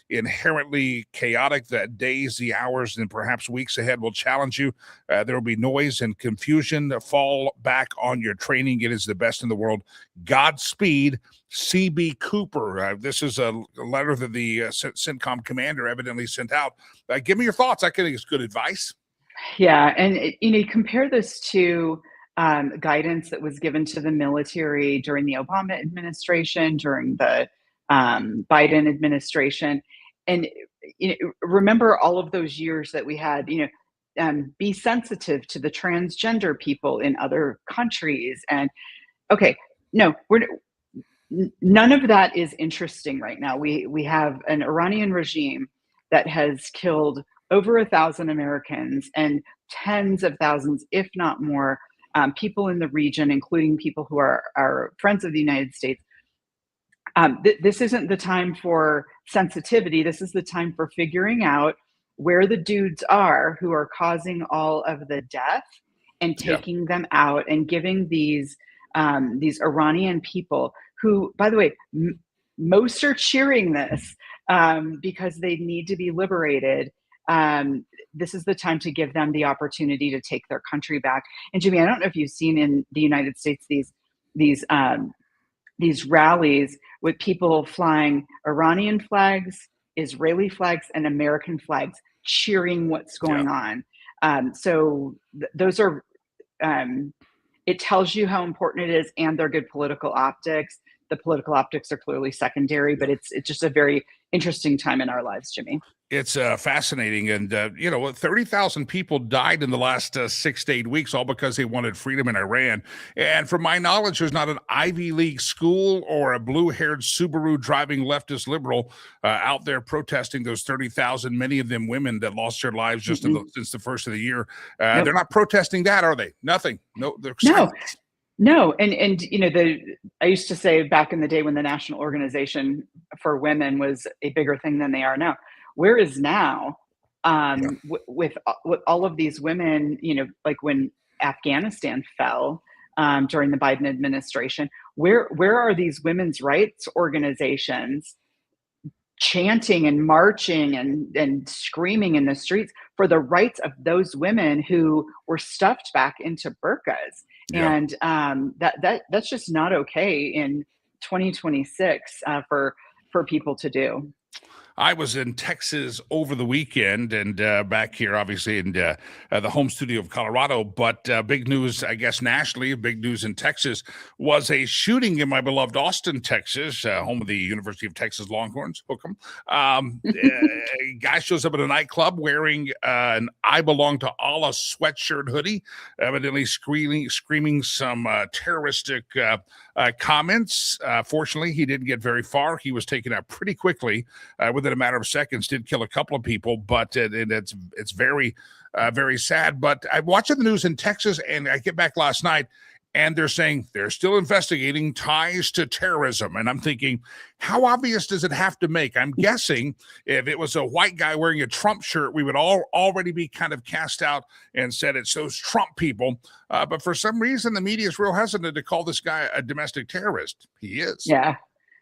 inherently chaotic. The days, the hours, and perhaps weeks ahead will challenge you. There will be noise and confusion. Fall back on your training. It is the best in the world. Godspeed, C.B. Cooper. This is a letter that the CENTCOM commander evidently sent out. Give me your thoughts. I think it's good advice.
Yeah, and you compare this to guidance that was given to the military during the Obama administration, during the Biden administration, and remember all of those years that we had. Be sensitive to the transgender people in other countries. And okay, no, None of that is interesting right now. We have an Iranian regime that has killed over 1,000 Americans and tens of thousands, if not more, people in the region, including people who are friends of the United States. This isn't the time for sensitivity. This is the time for figuring out where the dudes are who are causing all of the death and taking them out and giving these Iranian people who, by the way, most are cheering this because they need to be liberated. This is the time to give them the opportunity to take their country back. And Jimmy, I don't know if you've seen in the United States these rallies with people flying Iranian flags, Israeli flags, and American flags, cheering what's going on. Those are, it tells you how important it is, and they're good political optics. The political optics are clearly secondary, but it's just a very interesting time in our lives, Jimmy.
It's fascinating. And, 30,000 people died in the last 6 to 8 weeks, all because they wanted freedom in Iran. And from my knowledge, there's not an Ivy League school or a blue-haired Subaru driving leftist liberal out there protesting those 30,000, many of them women that lost their lives just since the first of the year. They're not protesting that, are they? Nothing. No, they're silent.
No, and I used to say back in the day when the National Organization for Women was a bigger thing than they are now. Where is now with all of these women? Like when Afghanistan fell during the Biden administration, where are these women's rights organizations chanting and marching and screaming in the streets for the rights of those women who were stuffed back into burqas? And that's just not okay in 2026 for people to do.
I was in Texas over the weekend and back here, obviously, in the home studio of Colorado. But big news, I guess, nationally, big news in Texas was a shooting in my beloved Austin, Texas, home of the University of Texas Longhorns. Hook 'em. A guy shows up at a nightclub wearing an I Belong to Allah sweatshirt hoodie, evidently screaming some terroristic comments. Fortunately, he didn't get very far. He was taken out pretty quickly within a matter of seconds. Did kill a couple of people, but it's very, very sad. But I'm watching the news in Texas, and I get back last night, and they're saying they're still investigating ties to terrorism. And I'm thinking, how obvious does it have to make? I'm guessing if it was a white guy wearing a Trump shirt, we would all already be kind of cast out and said it's those Trump people. But for some reason, the media is real hesitant to call this guy a domestic terrorist. He is.
Yeah.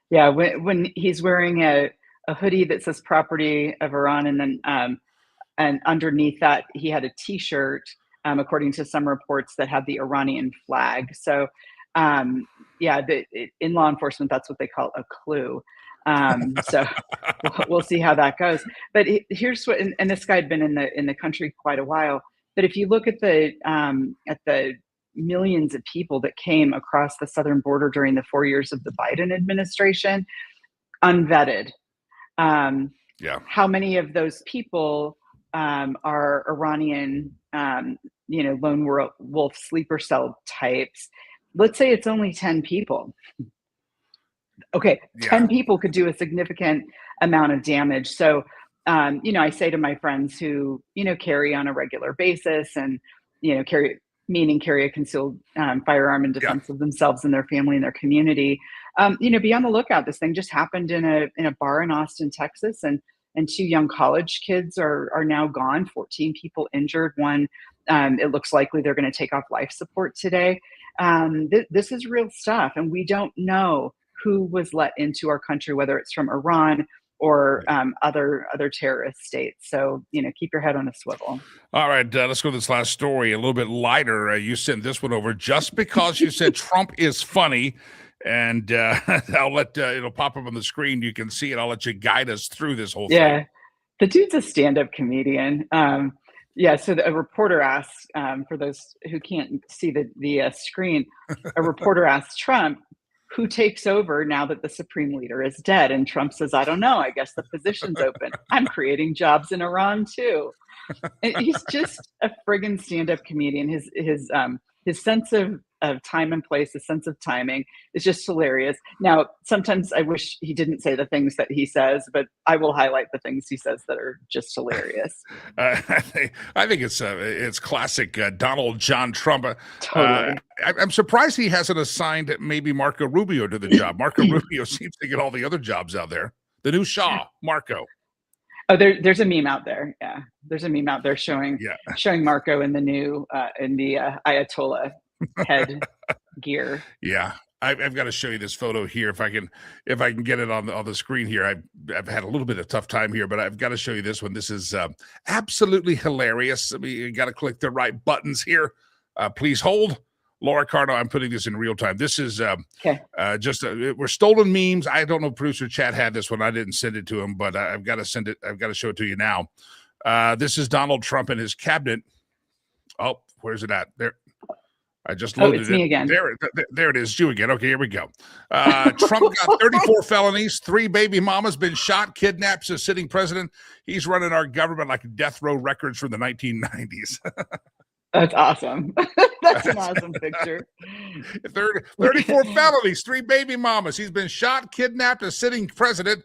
When he's wearing a hoodie that says "Property of Iran," and then and underneath that he had a T-shirt, according to some reports, that had the Iranian flag. So, in law enforcement, that's what they call a clue. So we'll see how that goes. But here's what, and this guy had been in the country quite a while. But if you look at the millions of people that came across the southern border during the 4 years of the Biden administration, unvetted. How many of those people are Iranian, lone wolf sleeper cell types? Let's say it's only 10 people. Okay, 10 people could do a significant amount of damage. So, I say to my friends who, carry on a regular basis and, carry a concealed firearm in defense of themselves and their family and their community, be on the lookout. This thing just happened in a bar in Austin, Texas, and 2 young college kids are now gone. 14 people injured. One, it looks likely they're going to take off life support today. This is real stuff, and we don't know who was let into our country, whether it's from Iran or other terrorist states. So, keep your head on a swivel.
All right, let's go to this last story, a little bit lighter. You sent this one over just because you said Trump is funny. And I'll let it'll pop up on the screen. You can see it. I'll let you guide us through this whole thing.
Yeah, the dude's a stand-up comedian. So a reporter asked, for those who can't see the screen, a reporter asked Trump, who takes over now that the supreme leader is dead? And Trump says, I don't know. I guess the position's open. I'm creating jobs in Iran too. And he's just a friggin' stand-up comedian. His his sense of time and place, his sense of timing is just hilarious. Now, sometimes I wish he didn't say the things that he says, but I will highlight the things he says that are just hilarious.
I think it's classic Donald John Trump.
Totally.
I'm surprised he hasn't assigned maybe Marco Rubio to the job. Marco Rubio seems to get all the other jobs out there. The new Shaw, Marco.
Oh, there's a meme out there. Yeah, there's a meme out there showing Marco in the new Ayatollah head gear.
Yeah, I've got to show you this photo here if I can get it on the screen here. I've had a little bit of tough time here, but I've got to show you this one. This is absolutely hilarious. You got to click the right buttons here. Please hold. Laura Carno, I'm putting this in real time. This is we're stolen memes. I don't know if producer Chad had this one. I didn't send it to him, but I've got to send it. I've got to show it to you now. This is Donald Trump and his cabinet. Oh, where's it at? There. I just loaded
it's me again.
There it is. You again. Okay, here we go. Trump got 34 felonies, 3 baby mamas, been shot, kidnapped as sitting president. He's running our government like death row records from the 1990s.
That's awesome. That's an awesome picture.
34 felonies, 3 baby mamas. He's been shot, kidnapped as sitting president,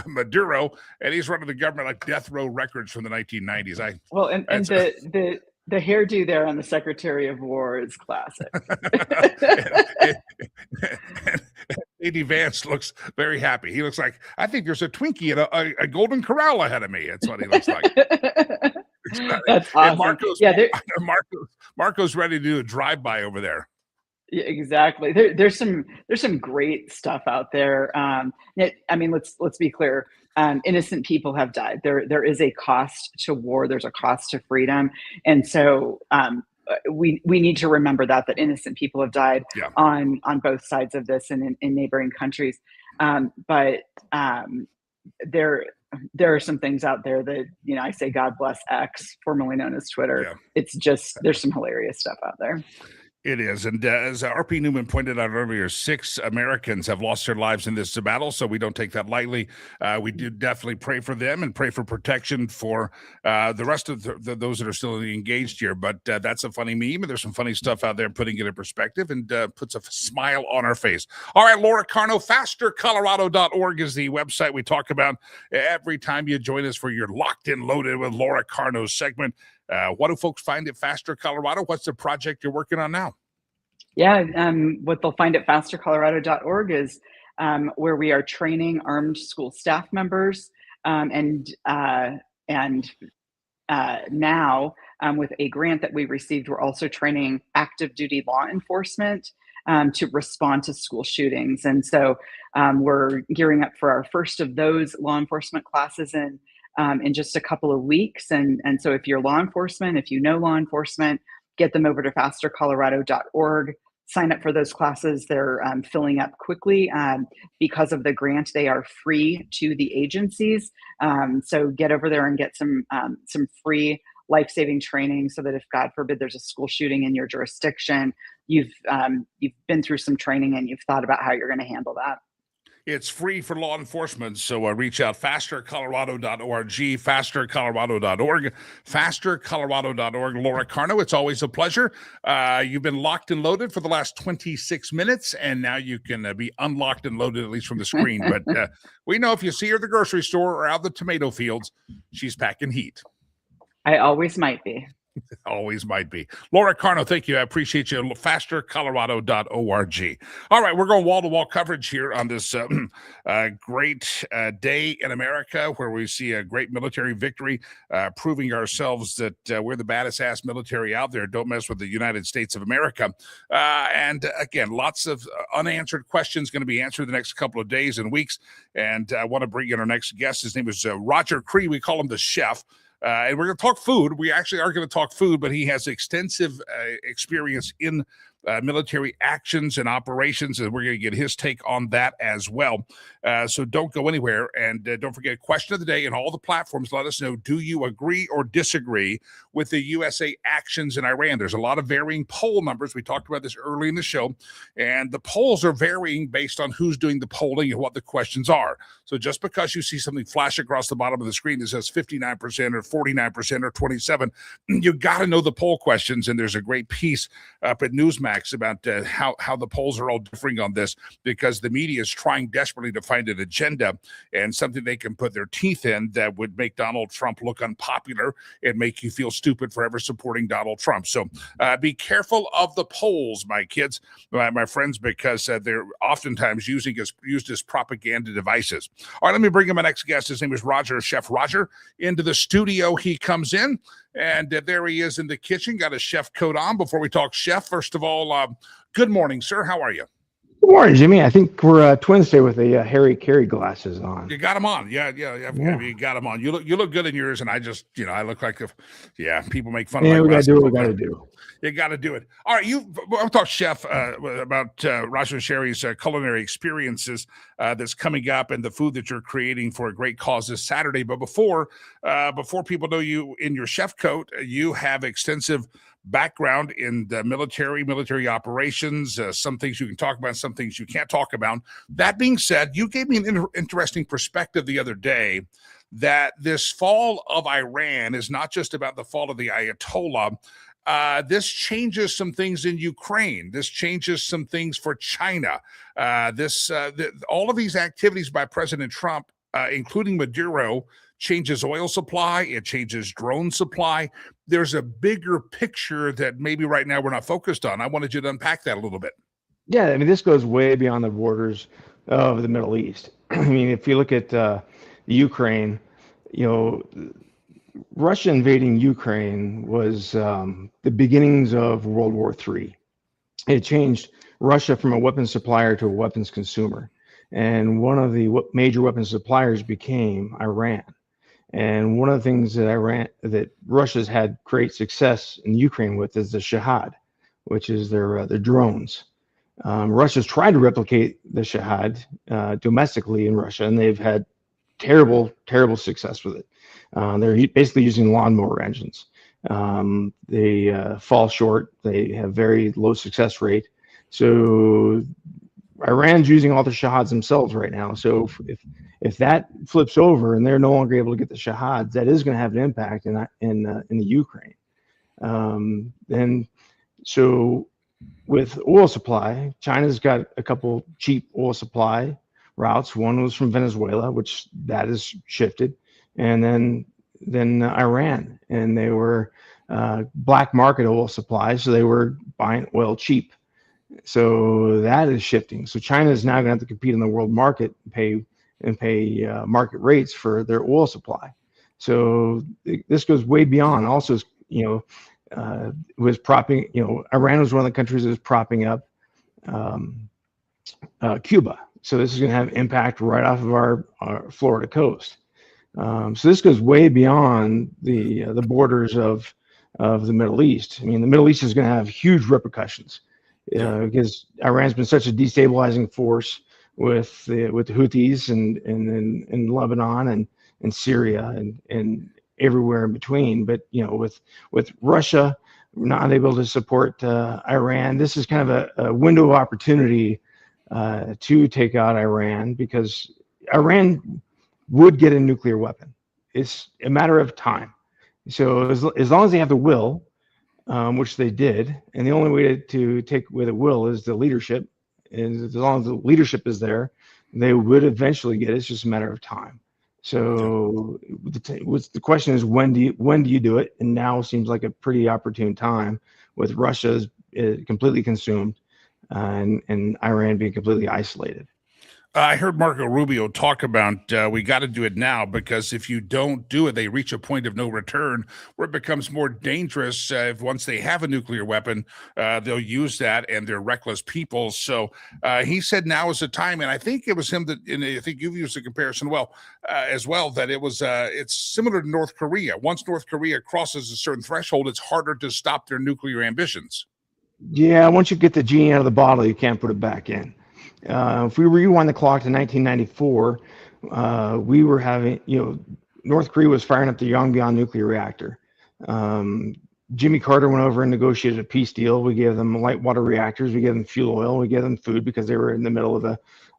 Maduro, and he's running the government like death row records from the 1990s. The hairdo there on the Secretary of War is classic. J.D. Vance looks very happy. He looks like, I think there's a Twinkie in a Golden Corral ahead of me. That's what he looks like.
That's awesome.
Marco's ready to do a drive-by over there.
Yeah, exactly. There's some great stuff out there. I mean, let's be clear. Innocent people have died. There is a cost to war. There's a cost to freedom, and so we need to remember that innocent people have died on both sides of this and in neighboring countries. But there are some things out there that I say God bless X, formerly known as Twitter. Yeah. It's just there's some hilarious stuff out there.
It is. And as R.P. Newman pointed out earlier, 6 Americans have lost their lives in this battle, so we don't take that lightly. We do definitely pray for them and pray for protection for the rest of those that are still engaged here. But that's a funny meme, and there's some funny stuff out there putting it in perspective and puts a smile on our face. All right, Laura Carno, fastercolorado.org is the website we talk about every time you join us for your Locked and Loaded with Laura Carno segment. What do folks find at Faster Colorado? What's the project you're working on now?
Yeah, what they'll find at fastercolorado.org is where we are training armed school staff members, and now with a grant that we received, we're also training active duty law enforcement to respond to school shootings. And so we're gearing up for our first of those law enforcement classes in just a couple of weeks. And so if you're law enforcement, if you know law enforcement, get them over to fastercolorado.org. Sign up for those classes. They're filling up quickly. Because of the grant, they are free to the agencies. So get over there and get some free life-saving training so that if, God forbid, there's a school shooting in your jurisdiction, you've been through some training and you've thought about how you're going to handle that.
It's free for law enforcement, so reach out, fastercolorado.org, fastercolorado.org, fastercolorado.org. Laura Carno, it's always a pleasure. You've been locked and loaded for the last 26 minutes, and now you can be unlocked and loaded, at least from the screen. But we know if you see her at the grocery store or out the tomato fields, she's packing heat.
I always might be.
Always might be. Laura Carno, thank you. I appreciate you. Fastercolorado.org. All right, we're going wall-to-wall coverage here on this great day in America where we see a great military victory, proving ourselves that we're the baddest-ass military out there. Don't mess with the United States of America. And again, lots of unanswered questions going to be answered the next couple of days and weeks. And I want to bring in our next guest. His name is Roger Cree. We call him the chef. And we're going to talk food. We actually are going to talk food, but he has extensive experience in military actions and operations, and we're going to get his take on that as well. So don't go anywhere, and don't forget, question of the day, and all the platforms, let us know, do you agree or disagree with the USA actions in Iran? There's a lot of varying poll numbers. We talked about this early in the show, and the polls are varying based on who's doing the polling and what the questions are. So just because you see something flash across the bottom of the screen that says 59% or 49% or 27%, you got to know the poll questions, and there's a great piece up at Newsmax about how the polls are all differing on this, because the media is trying desperately to find an agenda and something they can put their teeth in that would make Donald Trump look unpopular and make you feel stupid for ever supporting Donald Trump. So be careful of the polls, my kids, my friends, because they're oftentimes used as propaganda devices. All right, let me bring in my next guest. His name is Roger, Chef Roger, into the studio. He comes in, and there he is in the kitchen. Got his chef coat on. Before we talk chef, first of all, good morning, sir. How are you?
Good morning, Jimmy. I think we're twins today with the Harry Carey glasses on.
You got them on. Yeah. You got them on. You look good in yours, and I just, I look like people make fun of my
we got to do what we
glasses.
got to do.
You got to do it. All right, I'll talk chef about Roger Sherry's culinary experiences that's coming up and the food that you're creating for a great cause this Saturday. But before people know you in your chef coat, you have extensive background in the military operations, some things you can talk about, some things you can't talk about. That being said, you gave me an interesting perspective the other day that this fall of Iran is not just about the fall of the Ayatollah. This changes some things in Ukraine. This changes some things for China. All of these activities by President Trump, including Maduro, changes oil supply. It changes drone supply. There's a bigger picture that maybe right now we're not focused on. I wanted you to unpack that a little bit.
Yeah, I mean, this goes way beyond the borders of the Middle East. I mean, if you look at Ukraine, Russia invading Ukraine was the beginnings of World War III. It changed Russia from a weapons supplier to a weapons consumer. And one of the major weapons suppliers became Iran. And one of the things that Russia's had great success in Ukraine with is the Shahad, which is their drones. Russia's tried to replicate the Shahad domestically in Russia, and they've had terrible success with it. They're basically using lawnmower engines. They fall short. They have very low success rate. So Iran's using all the Shahads themselves right now. So if that flips over and they're no longer able to get the Shahads, that is going to have an impact in the Ukraine. And so with oil supply, China's got a couple cheap oil supply routes. One was from Venezuela, which that has shifted, and then Iran, and they were black market oil supply, so they were buying oil cheap. So that is shifting. So China is now going to have to compete in the world market and pay market rates for their oil supply. So this goes way beyond. Also, was propping. Iran was one of the countries that was propping up Cuba. So this is going to have impact right off of our Florida coast. So this goes way beyond the borders of the Middle East. I mean, the Middle East is going to have huge repercussions because Iran's been such a destabilizing force with the Houthis and in Lebanon and Syria and everywhere in between. But with Russia not able to support Iran, this is kind of a window of opportunity to take out Iran, because Iran would get a nuclear weapon. It's a matter of time. So as long as they have the will, which they did, and the only way to take with the will is the leadership. And as long as the leadership is there, they would eventually get it. It's just a matter of time. So the question is, when do you do it? And now seems like a pretty opportune time, with Russia completely consumed and Iran being completely isolated.
I heard Marco Rubio talk about we got to do it now, because if you don't do it, they reach a point of no return where it becomes more dangerous. If once they have a nuclear weapon, they'll use that, and they're reckless people. So he said now is the time, and I think it was him that, and I think you've used the comparison as well, that it was it's similar to North Korea. Once North Korea crosses a certain threshold, it's harder to stop their nuclear ambitions.
Yeah, once you get the genie out of the bottle, you can't put it back in. If we rewind the clock to 1994, we were having, North Korea was firing up the Yongbyon nuclear reactor. Um, Jimmy Carter went over and negotiated a peace deal. We gave them light water reactors, we gave them fuel oil, we gave them food because they were in the middle of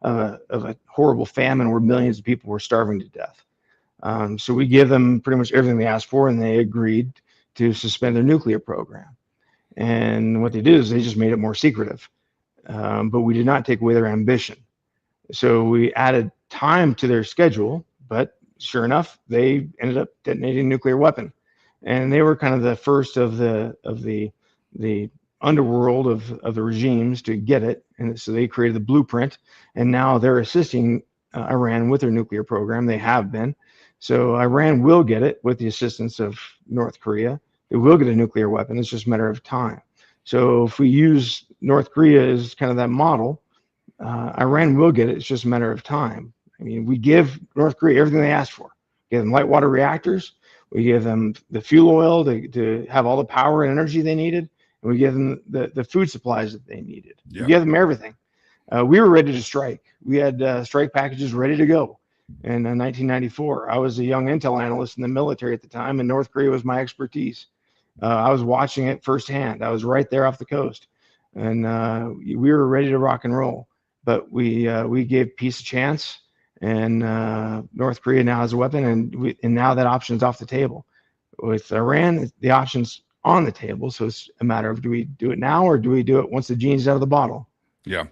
a horrible famine where millions of people were starving to death. So we gave them pretty much everything they asked for, and they agreed to suspend their nuclear program. And what they did is they just made it more secretive. But we did not take away their ambition. So we added time to their schedule, but sure enough, they ended up detonating a nuclear weapon. And they were kind of the first of the underworld of the regimes to get it. And so they created the blueprint, and now they're assisting Iran with their nuclear program. They have been. So Iran will get it with the assistance of North Korea. It will get a nuclear weapon. It's just a matter of time. So if we use North Korea as kind of that model, Iran will get it. It's just a matter of time. I mean, we give North Korea everything they asked for. We give them light water reactors. We give them the fuel oil to have all the power and energy they needed. And we give them the food supplies that they needed.
Yeah.
We give them everything. We were ready to strike. We had strike packages ready to go. In 1994, I was a young intel analyst in the military at the time, and North Korea was my expertise. I was watching it firsthand. I was right there off the coast, and we were ready to rock and roll. But we gave peace a chance, and North Korea now has a weapon, and now that option is off the table. With Iran, the option's on the table, so it's a matter of, do we do it now or do we do it once the genie's out of the bottle?
Yeah.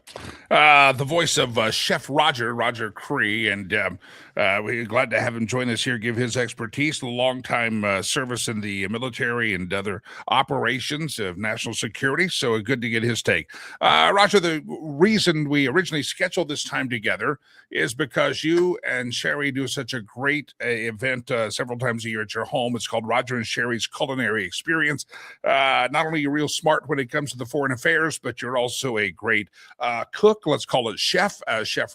The voice of Chef Roger Cree, and we're glad to have him join us here, give his expertise, the longtime service in the military and other operations of national security. So good to get his take. Roger, the reason we originally scheduled this time together is because you and Sherry do such a great event several times a year at your home. It's called Roger and Sherry's Culinary Experience. Not only are you real smart when it comes to the foreign affairs, but you're also a great cook, let's call it chef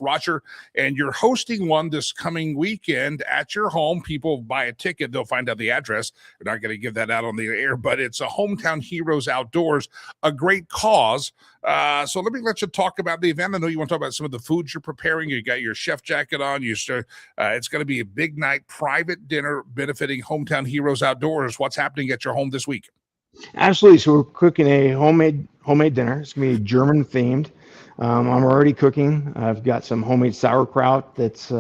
Roger, and you're hosting one this coming weekend at your home. People buy a ticket, they'll find out the address. We're not going to give that out on the air, but it's a Hometown Heroes Outdoors, a great cause. So let me let you talk about the event. I know you want to talk about some of the foods you're preparing. You got your chef jacket on. It's going to be a big night, private dinner benefiting Hometown Heroes Outdoors. What's happening at your home this week?
Absolutely. So we're cooking a homemade dinner. It's going to be German themed. I'm already cooking. I've got some homemade sauerkraut that's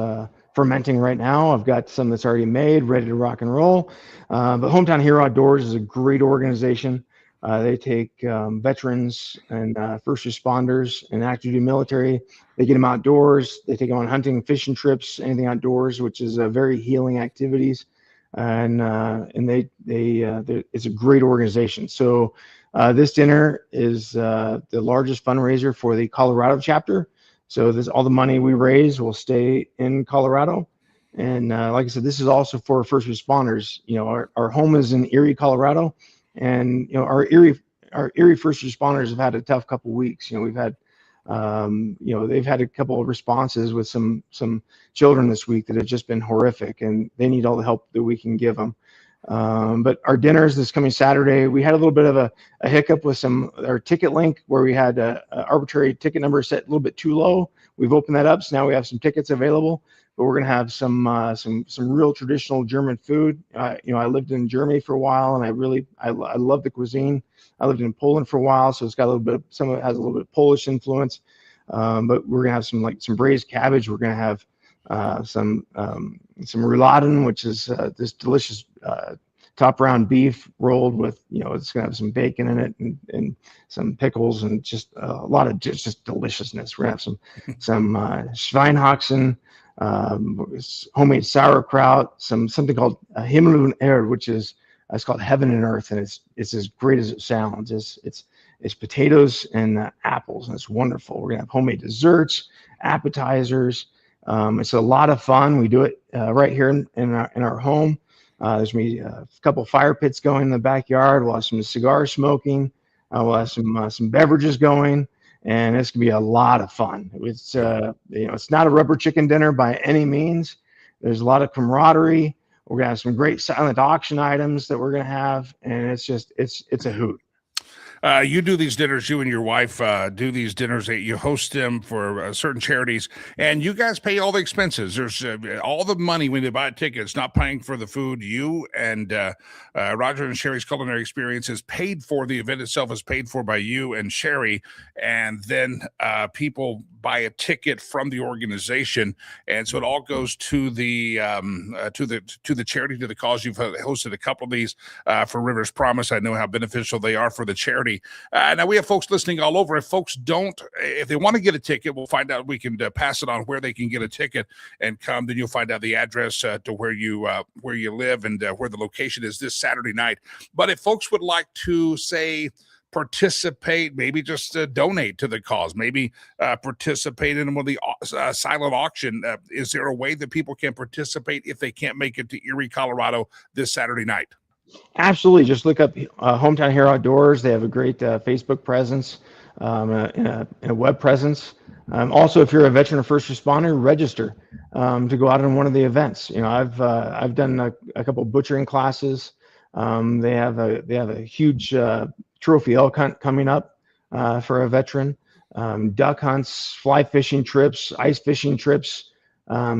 fermenting right now. I've got some that's already made, ready to rock and roll. But Hometown Hero Outdoors is a great organization. They take veterans and first responders and active duty military. They get them outdoors. They take them on hunting, fishing trips, anything outdoors, which is very healing activities. And it's a great organization. So this dinner is the largest fundraiser for the Colorado chapter. So all the money we raise will stay in Colorado. And like I said, this is also for first responders. Our home is in Erie, Colorado, and our Erie first responders have had a tough couple weeks. We've had they've had a couple of responses with some children this week that have just been horrific, and they need all the help that we can give them. But our dinners this coming Saturday, we had a little bit of a hiccup with our ticket link where we had a arbitrary ticket number set a little bit too low. We've opened that up, so now we have some tickets available. But we're going to have some real traditional German food. I lived in Germany for a while, and I love the cuisine. I lived in Poland for a while, so it's got some of it has a little bit of Polish influence. But we're gonna have some braised cabbage. We're gonna have some rouladen, which is this delicious top round beef rolled with, it's gonna have some bacon in it and some pickles and just a lot of just deliciousness. We're gonna have some Schweinhaxen, homemade sauerkraut, something called Himmel und Erde, which is it's called Heaven and Earth, and it's as great as it sounds. It's potatoes and apples, and it's wonderful. We're gonna have homemade desserts, appetizers. It's a lot of fun. We do it right here in our home. There's gonna be a couple fire pits going in the backyard. We'll have some cigar smoking. We'll have some beverages going, and it's gonna be a lot of fun. It's it's not a rubber chicken dinner by any means. There's a lot of camaraderie. We're gonna have some great silent auction items that we're gonna have, and it's a hoot.
You do these dinners, you and your wife do these dinners. You host them for certain charities, and you guys pay all the expenses. There's all the money when you buy a ticket. It's not paying for the food. You and Roger and Sherry's Culinary Experience is paid for. The event itself is paid for by you and Sherry, and then people buy a ticket from the organization, and so it all goes to the charity, to the cause. You've hosted a couple of these for Rivers Promise. I know how beneficial they are for the charity. Now we have folks listening all over. If folks if they want to get a ticket, we'll find out. We can pass it on where they can get a ticket and come. Then you'll find out the address to where you live and where the location is this Saturday night. But if folks would like to say participate, maybe just donate to the cause, maybe participate in one of the silent auction, is there a way that people can participate if they can't make it to Erie, Colorado this Saturday night?
Absolutely. Just look up Hometown Hero Outdoors. They have a great Facebook presence and a web presence. Also, if you're a veteran or first responder, register to go out on one of the events. I've done a couple of butchering classes. They have a huge trophy elk hunt coming up for a veteran. Duck hunts, fly fishing trips, ice fishing trips.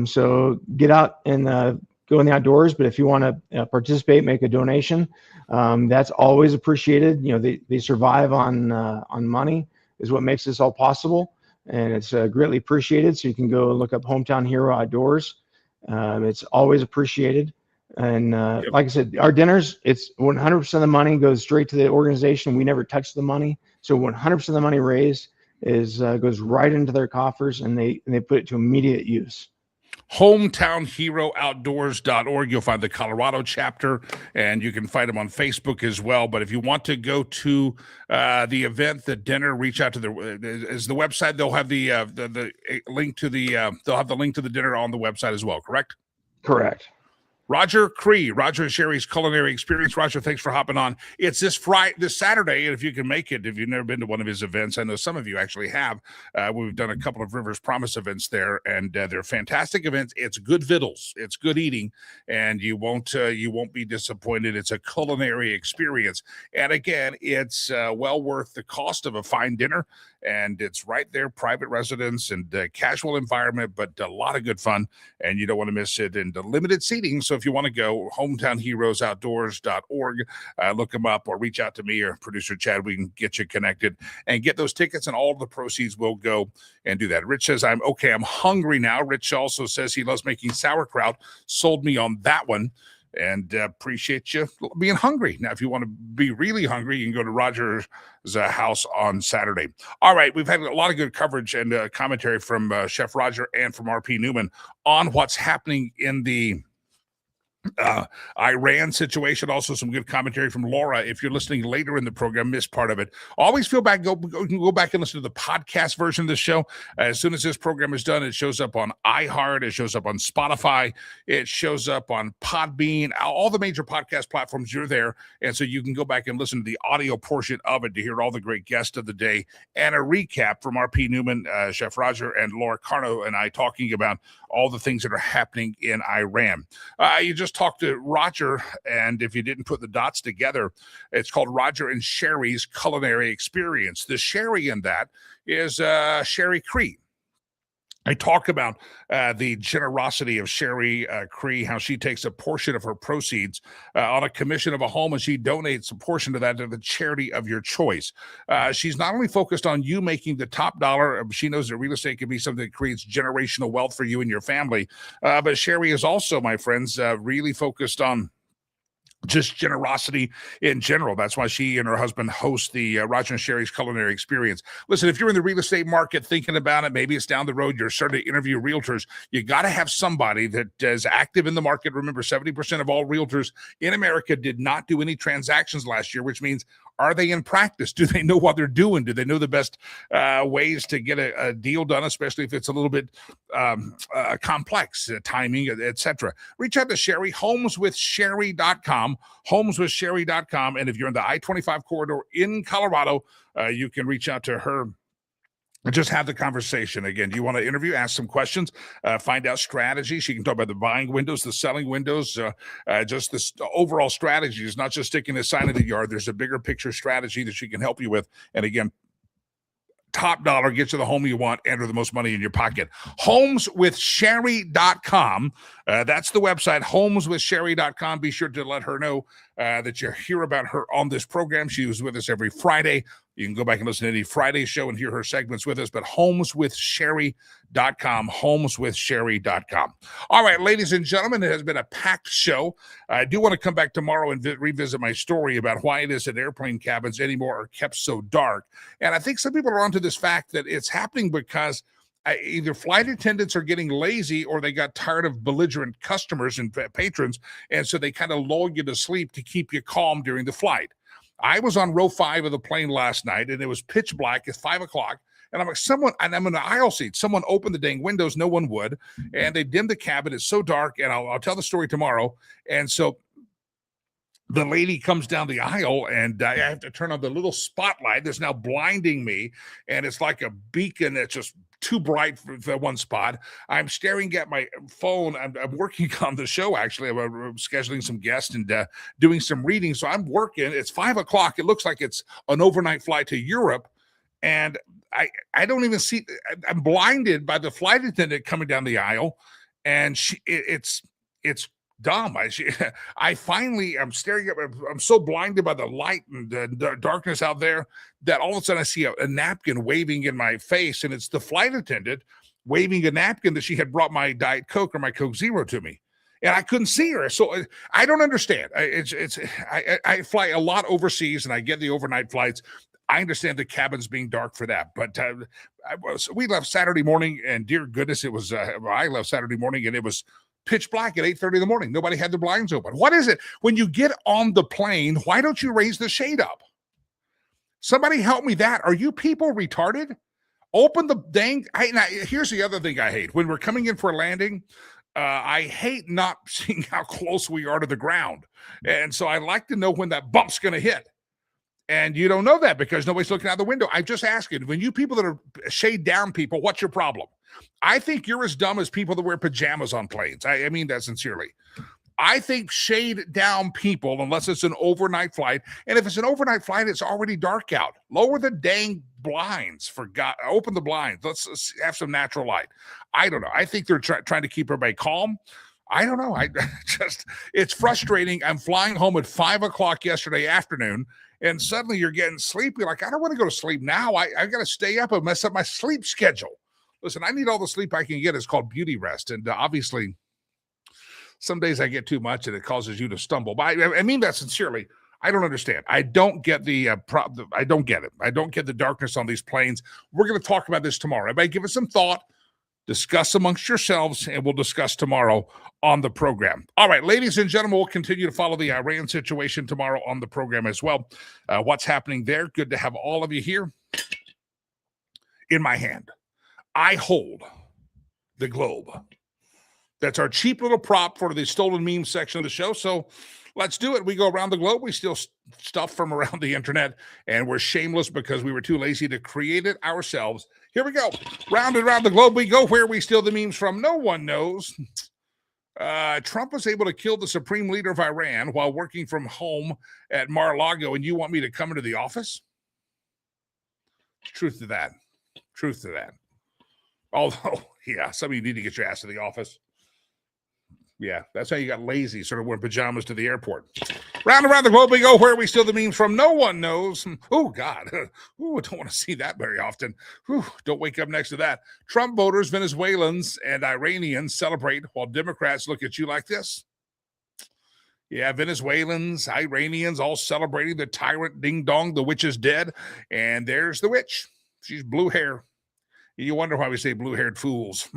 So get out and go in the outdoors. But if you want to participate, make a donation, that's always appreciated. They survive on money is what makes this all possible, and it's greatly appreciated. So you can go look up Hometown Hero Outdoors. It's always appreciated. And like I said, our dinners, it's 100% of the money goes straight to the organization. We never touch the money. So 100% of the money raised goes right into their coffers, and they put it to immediate use.
HometownHeroOutdoors.org. You'll find the Colorado chapter, and you can find them on Facebook as well. But if you want to go to the event, the dinner, reach out to the website. They'll have the link to the dinner on the website as well. Correct?
Correct.
Roger Cree, Roger and Sherry's Culinary Experience. Roger, thanks for hopping on. It's this Saturday, and if you can make it, if you've never been to one of his events, I know some of you actually have. We've done a couple of Rivers Promise events there, and they're fantastic events. It's good vittles, it's good eating, and you won't be disappointed. It's a culinary experience, and again, it's well worth the cost of a fine dinner. And it's right there, private residence and casual environment, but a lot of good fun, and you don't want to miss it. And limited seating, so if you want to go, hometownheroesoutdoors.org, look them up or reach out to me or producer Chad. We can get you connected and get those tickets, and all of the proceeds will go and do that. Rich says, I'm hungry now. Rich also says he loves making sauerkraut. Sold me on that one. And appreciate you being hungry. Now, if you want to be really hungry, you can go to Roger's house on Saturday. All right, we've had a lot of good coverage and commentary from Chef Roger and from RP Newman on what's happening in the Iran situation. Also some good commentary from Laura. If you're listening later in the program, missed part of it, always feel back, go back and listen to the podcast version of the show. As soon as this program is done, it shows up on iHeart, it shows up on Spotify, it shows up on Podbean, all the major podcast platforms. You're there, and so you can go back and listen to the audio portion of it to hear all the great guests of the day and a recap from RP Newman, Chef Roger, and Laura Carno and I talking about all the things that are happening in Iran. You just talked to Roger, and if you didn't put the dots together, it's called Roger and Sherry's Culinary Experience. The Sherry in that is Sherry Cree. I talk about the generosity of Sherry Cree, how she takes a portion of her proceeds on a commission of a home, and she donates a portion of that to the charity of your choice. She's not only focused on you making the top dollar, she knows that real estate can be something that creates generational wealth for you and your family, but Sherry is also, my friends, really focused on just generosity in general. That's why she and her husband host the Roger and Sherry's Culinary Experience. Listen, if you're in the real estate market thinking about it, maybe it's down the road, you're starting to interview realtors, you got to have somebody that is active in the market. Remember, 70% of all realtors in America did not do any transactions last year, which means, are they in practice? Do they know what they're doing? Do they know the best ways to get a deal done, especially if it's a little bit complex, timing, etc.? Reach out to Sherry, homeswithsherry.com, homeswithsherry.com. And if you're in the I-25 corridor in Colorado, you can reach out to her and just have the conversation. Again, do you want to interview, ask some questions, find out strategies? She can talk about the buying windows, the selling windows, just this overall strategy. It's not just sticking a sign in the yard. There's a bigger picture strategy that she can help you with. And again, top dollar, get you the home you want, enter the most money in your pocket. Homeswithsherry.com. That's the website, homeswithsherry.com. Be sure to let her know that you hear about her on this program. She was with us every Friday. You can go back and listen to any Friday show and hear her segments with us, but homeswithsherry.com, homeswithsherry.com. All right, ladies and gentlemen, it has been a packed show. I do want to come back tomorrow and revisit my story about why it is that airplane cabins anymore are kept so dark. And I think some people are onto this fact that it's happening because either flight attendants are getting lazy or they got tired of belligerent customers and patrons, and so they kind of lull you to sleep to keep you calm during the flight. I was on row 5 of the plane last night, and it was pitch black. It's 5 o'clock, and I'm like, and I'm in the aisle seat. Someone opened the dang windows. No one would, and they dimmed the cabin. It's so dark, and I'll tell the story tomorrow. And so the lady comes down the aisle, and I have to turn on the little spotlight that's now blinding me, and it's like a beacon that's just too bright for one spot. I'm staring at my phone. I'm working on the show, actually. I'm scheduling some guests and doing some reading. So I'm working. It's 5 o'clock. It looks like it's an overnight flight to Europe. And I don't even see, I'm blinded by the flight attendant coming down the aisle. And it's dumb. I finally, I'm staring at, I'm so blinded by the light and the darkness out there that all of a sudden I see a napkin waving in my face, and it's the flight attendant waving a napkin that she had brought my Diet Coke or my Coke Zero to me. And I couldn't see her. So I don't understand. I fly a lot overseas, and I get the overnight flights. I understand the cabins being dark for that, but we left Saturday morning, and dear goodness, it was, I left Saturday morning, and it was pitch black at 8:30 in the morning. Nobody had the blinds open. What is it? When you get on the plane, why don't you raise the shade up? Somebody help me that. Are you people retarded? Open the dang. Here's the other thing I hate. When we're coming in for a landing, I hate not seeing how close we are to the ground. And so I like to know when that bump's going to hit. And you don't know that because nobody's looking out the window. I'm just asking, when you people that are shade down people, what's your problem? I think you're as dumb as people that wear pajamas on planes. I mean that sincerely. I think shade down people, unless it's an overnight flight. And if it's an overnight flight, it's already dark out. Lower the dang blinds, for God. Open the blinds. Let's have some natural light. I don't know. I think they're trying to keep everybody calm. I don't know. It's frustrating. I'm flying home at 5 o'clock yesterday afternoon, and suddenly you're getting sleepy. Like, I don't want to go to sleep now. I got to stay up and mess up my sleep schedule. Listen, I need all the sleep I can get. It's called beauty rest. And obviously, some days I get too much and it causes you to stumble. But I mean that sincerely. I don't understand. I don't get I don't get it. I don't get the darkness on these planes. We're going to talk about this tomorrow. Everybody give it some thought. Discuss amongst yourselves, and we'll discuss tomorrow on the program. All right, ladies and gentlemen, we'll continue to follow the Iran situation tomorrow on the program as well. What's happening there? Good to have all of you here. In my hand, I hold the globe. That's our cheap little prop for the stolen meme section of the show. So let's do it. We go around the globe. We steal stuff from around the internet, and we're shameless because we were too lazy to create it ourselves. Here we go. Round and round the globe we go. Where we steal the memes from, no one knows. Trump was able to kill the supreme leader of Iran while working from home at Mar-a-Lago, and you want me to come into the office? Truth to that. Truth to that. Although, yeah, some of you need to get your ass to the office. Yeah, that's how you got lazy, sort of wearing pajamas to the airport. Round and round the globe we go. Where we steal the memes from, no one knows. Oh, God. Ooh, don't want to see that very often. Ooh, don't wake up next to that. Trump voters, Venezuelans, and Iranians celebrate while Democrats look at you like this. Yeah, Venezuelans, Iranians, all celebrating the tyrant ding-dong, the witch is dead. And there's the witch. She's blue hair. You wonder why we say blue-haired fools.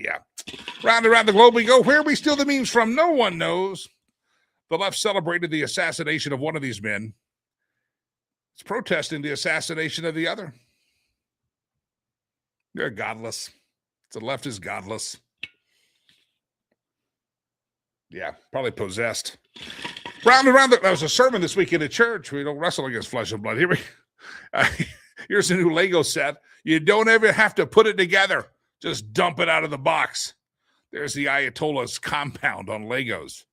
Yeah. Round and round the globe we go. Where we steal the memes from, no one knows. The left celebrated the assassination of one of these men. It's protesting the assassination of the other. They're godless. The left is godless. Yeah, probably possessed. Round and round. That was a sermon this weekend at church. We don't wrestle against flesh and blood. Here's a new Lego set. You don't ever have to put it together. Just dump it out of the box. There's the Ayatollah's compound on Legos.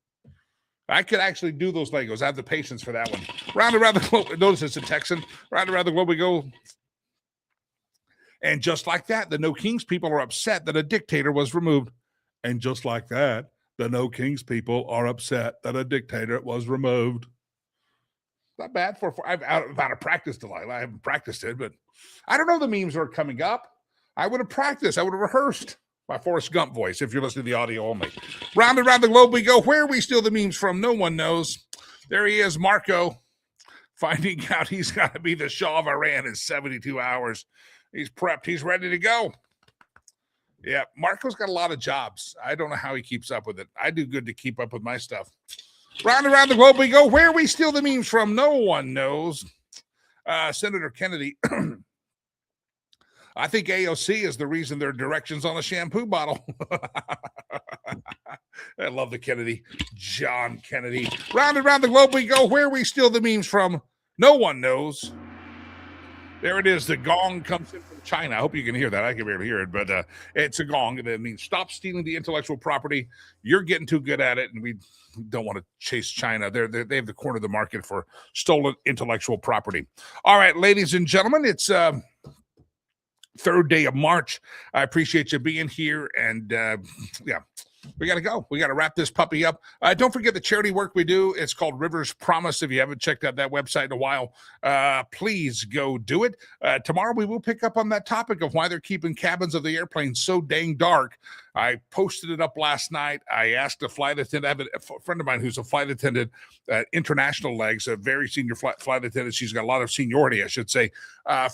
I could actually do those Legos. I have the patience for that one. Round and round the globe. Notice it's a Texan. Round and round the globe we go. And just like that, the No Kings people are upset that a dictator was removed. And just like that, the No Kings people are upset that a dictator was removed. Not bad I'm out of practice, Delilah. I haven't practiced it, but I don't know the memes are coming up. I would have practiced. I would have rehearsed my Forrest Gump voice if you're listening to the audio only. Round and round the globe we go. Where we steal the memes from, no one knows. There he is, Marco, finding out he's got to be the Shah of Iran in 72 hours. He's prepped. He's ready to go. Yeah, Marco's got a lot of jobs. I don't know how he keeps up with it. I do good to keep up with my stuff. Round and round the globe we go. Where we steal the memes from, no one knows. Senator Kennedy... I think AOC is the reason there are directions on a shampoo bottle. I love the Kennedy. John Kennedy. Round and round the globe we go. Where we steal the memes from, no one knows. There it is. The gong comes in from China. I hope you can hear that. I can barely hear it, but it's a gong. That means stop stealing the intellectual property. You're getting too good at it, and we don't want to chase China. They have the corner of the market for stolen intellectual property. All right, ladies and gentlemen, it's... third day of March. I appreciate you being here. And yeah, we got to go. We got to wrap this puppy up. Don't forget the charity work we do. It's called Rivers Promise. If you haven't checked out that website in a while, please go do it. Tomorrow we will pick up on that topic of why they're keeping cabins of the airplane so dang dark. I posted it up last night. I asked a flight attendant. I have a friend of mine who's a flight attendant at International Legs, a very senior flight attendant. She's got a lot of seniority, I should say,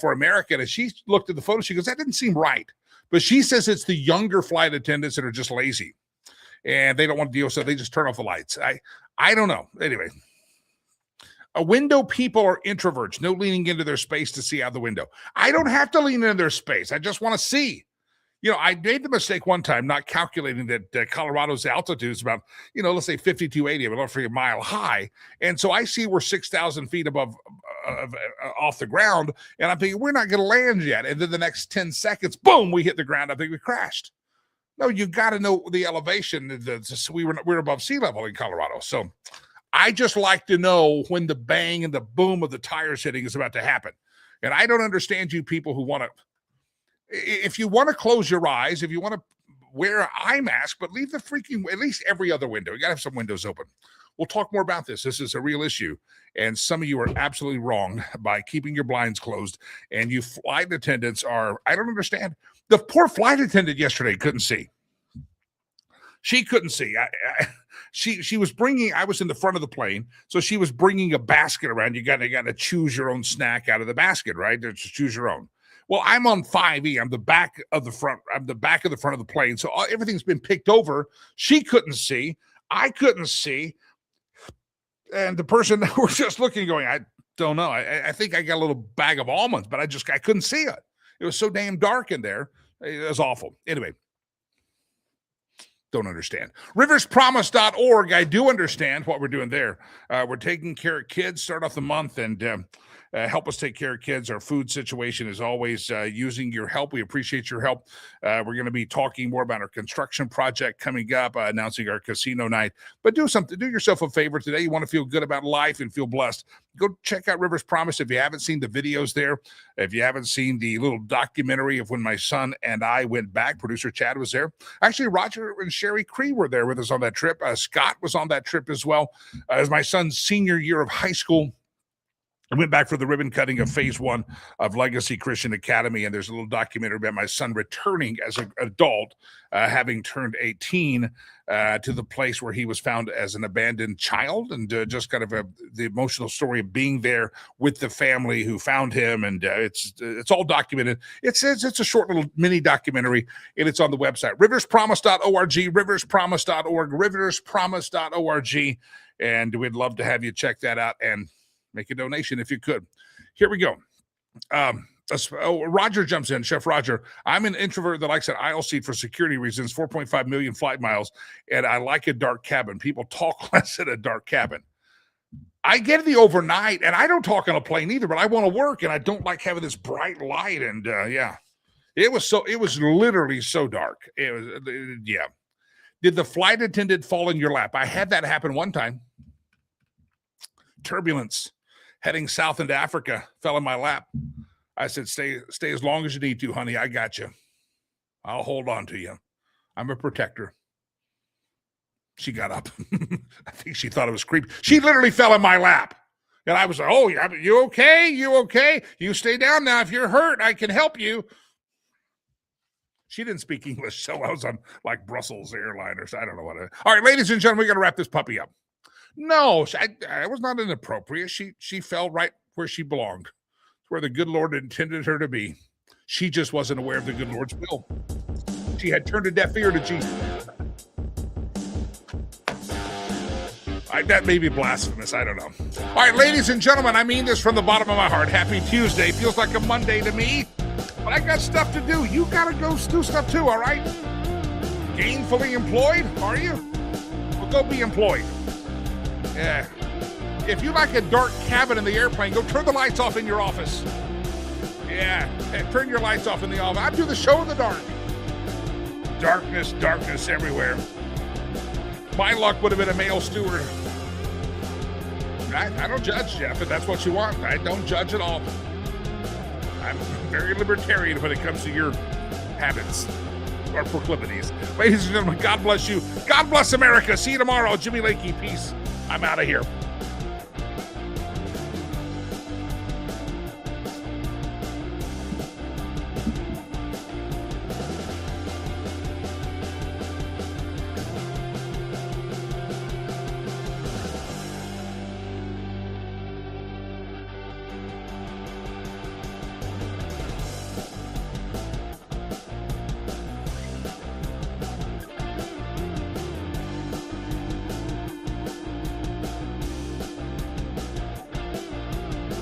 for American. And she looked at the photo. She goes, that didn't seem right. But she says it's the younger flight attendants that are just lazy. And they don't want to deal, so they just turn off the lights. I don't know. Anyway, a window people are introverts, no leaning into their space to see out the window. I don't have to lean into their space. I just want to see. You know, I made the mistake one time not calculating that Colorado's altitude is about, let's say 5280, but roughly a mile high. And so I see we're 6,000 feet above off the ground, and I'm thinking we're not going to land yet. And then the next 10 seconds, boom, we hit the ground. I think we crashed. No, you got to know the elevation. We're above sea level in Colorado. So I just like to know when the bang and the boom of the tires hitting is about to happen. And I don't understand you people who want to, if you want to close your eyes, if you want to wear an eye mask, but leave the freaking, at least every other window. You got to have some windows open. We'll talk more about this. This is a real issue. And some of you are absolutely wrong by keeping your blinds closed. And you flight attendants are, I don't understand. The poor flight attendant yesterday couldn't see. She couldn't see. She was bringing, I was in the front of the plane, so she was bringing a basket around. You got to choose your own snack out of the basket, right? Just choose your own. Well, I'm on 5E. I'm the back of the front. I'm the back of the front of the plane. So everything's been picked over. She couldn't see. I couldn't see. And the person that was just looking, going, I don't know. I think I got a little bag of almonds, but I couldn't see it. It was so damn dark in there. It was awful. Anyway, don't understand. Riverspromise.org. I do understand what we're doing there. We're taking care of kids, start off the month, and help us take care of kids. Our food situation is always using your help. We appreciate your help. We're going to be talking more about our construction project coming up, announcing our casino night. But do yourself a favor today. You want to feel good about life and feel blessed. Go check out Rivers Promise if you haven't seen the videos there. If you haven't seen the little documentary of when my son and I went back, producer Chad was there. Actually, Roger and Sherry Cree were there with us on that trip. Scott was on that trip as well. As my son's senior year of high school, I went back for the ribbon cutting of phase 1 of Legacy Christian Academy, and there's a little documentary about my son returning as an adult, having turned 18, to the place where he was found as an abandoned child, and just kind of the emotional story of being there with the family who found him, and it's all documented. It's a short little mini documentary, and it's on the website, riverspromise.org, riverspromise.org, riverspromise.org, and we'd love to have you check that out and make a donation if you could. Here we go. Roger jumps in. Chef Roger, I'm an introvert that likes an aisle seat for security reasons, 4.5 million flight miles, and I like a dark cabin. People talk less in a dark cabin. I get the overnight, and I don't talk on a plane either, but I want to work, and I don't like having this bright light, and yeah. It was literally so dark. It was, yeah. Did the flight attendant fall in your lap? I had that happen one time. Turbulence heading south into Africa fell in my lap. I said, stay as long as you need to, honey. I got you. I'll hold on to you. I'm a protector. She got up. I think she thought it was creepy. She literally fell in my lap. And I was like, oh, you okay? You okay? You stay down now. If you're hurt, I can help you. She didn't speak English, so I was on like Brussels Airliners. I don't know what. All right, ladies and gentlemen, we got to wrap this puppy up. No, I was not inappropriate. She fell right where she belonged, where the good Lord intended her to be. She just wasn't aware of the good Lord's will. She had turned a deaf ear to Jesus. That may be blasphemous. I don't know. All right, ladies and gentlemen, I mean this from the bottom of my heart. Happy Tuesday. Feels like a Monday to me. But I got stuff to do. You got to go do stuff too, all right? Gainfully employed, are you? Well, go be employed. Yeah. If you like a dark cabin in the airplane, go turn the lights off in your office. Yeah. Turn your lights off in the office. I do the show in the dark. Darkness everywhere. My luck would have been a male steward. I don't judge, Jeff, if that's what you want. I don't judge at all. I'm very libertarian when it comes to your habits or proclivities. Ladies and gentlemen, God bless you. God bless America. See you tomorrow. Jimmy Lakey, peace. I'm out of here.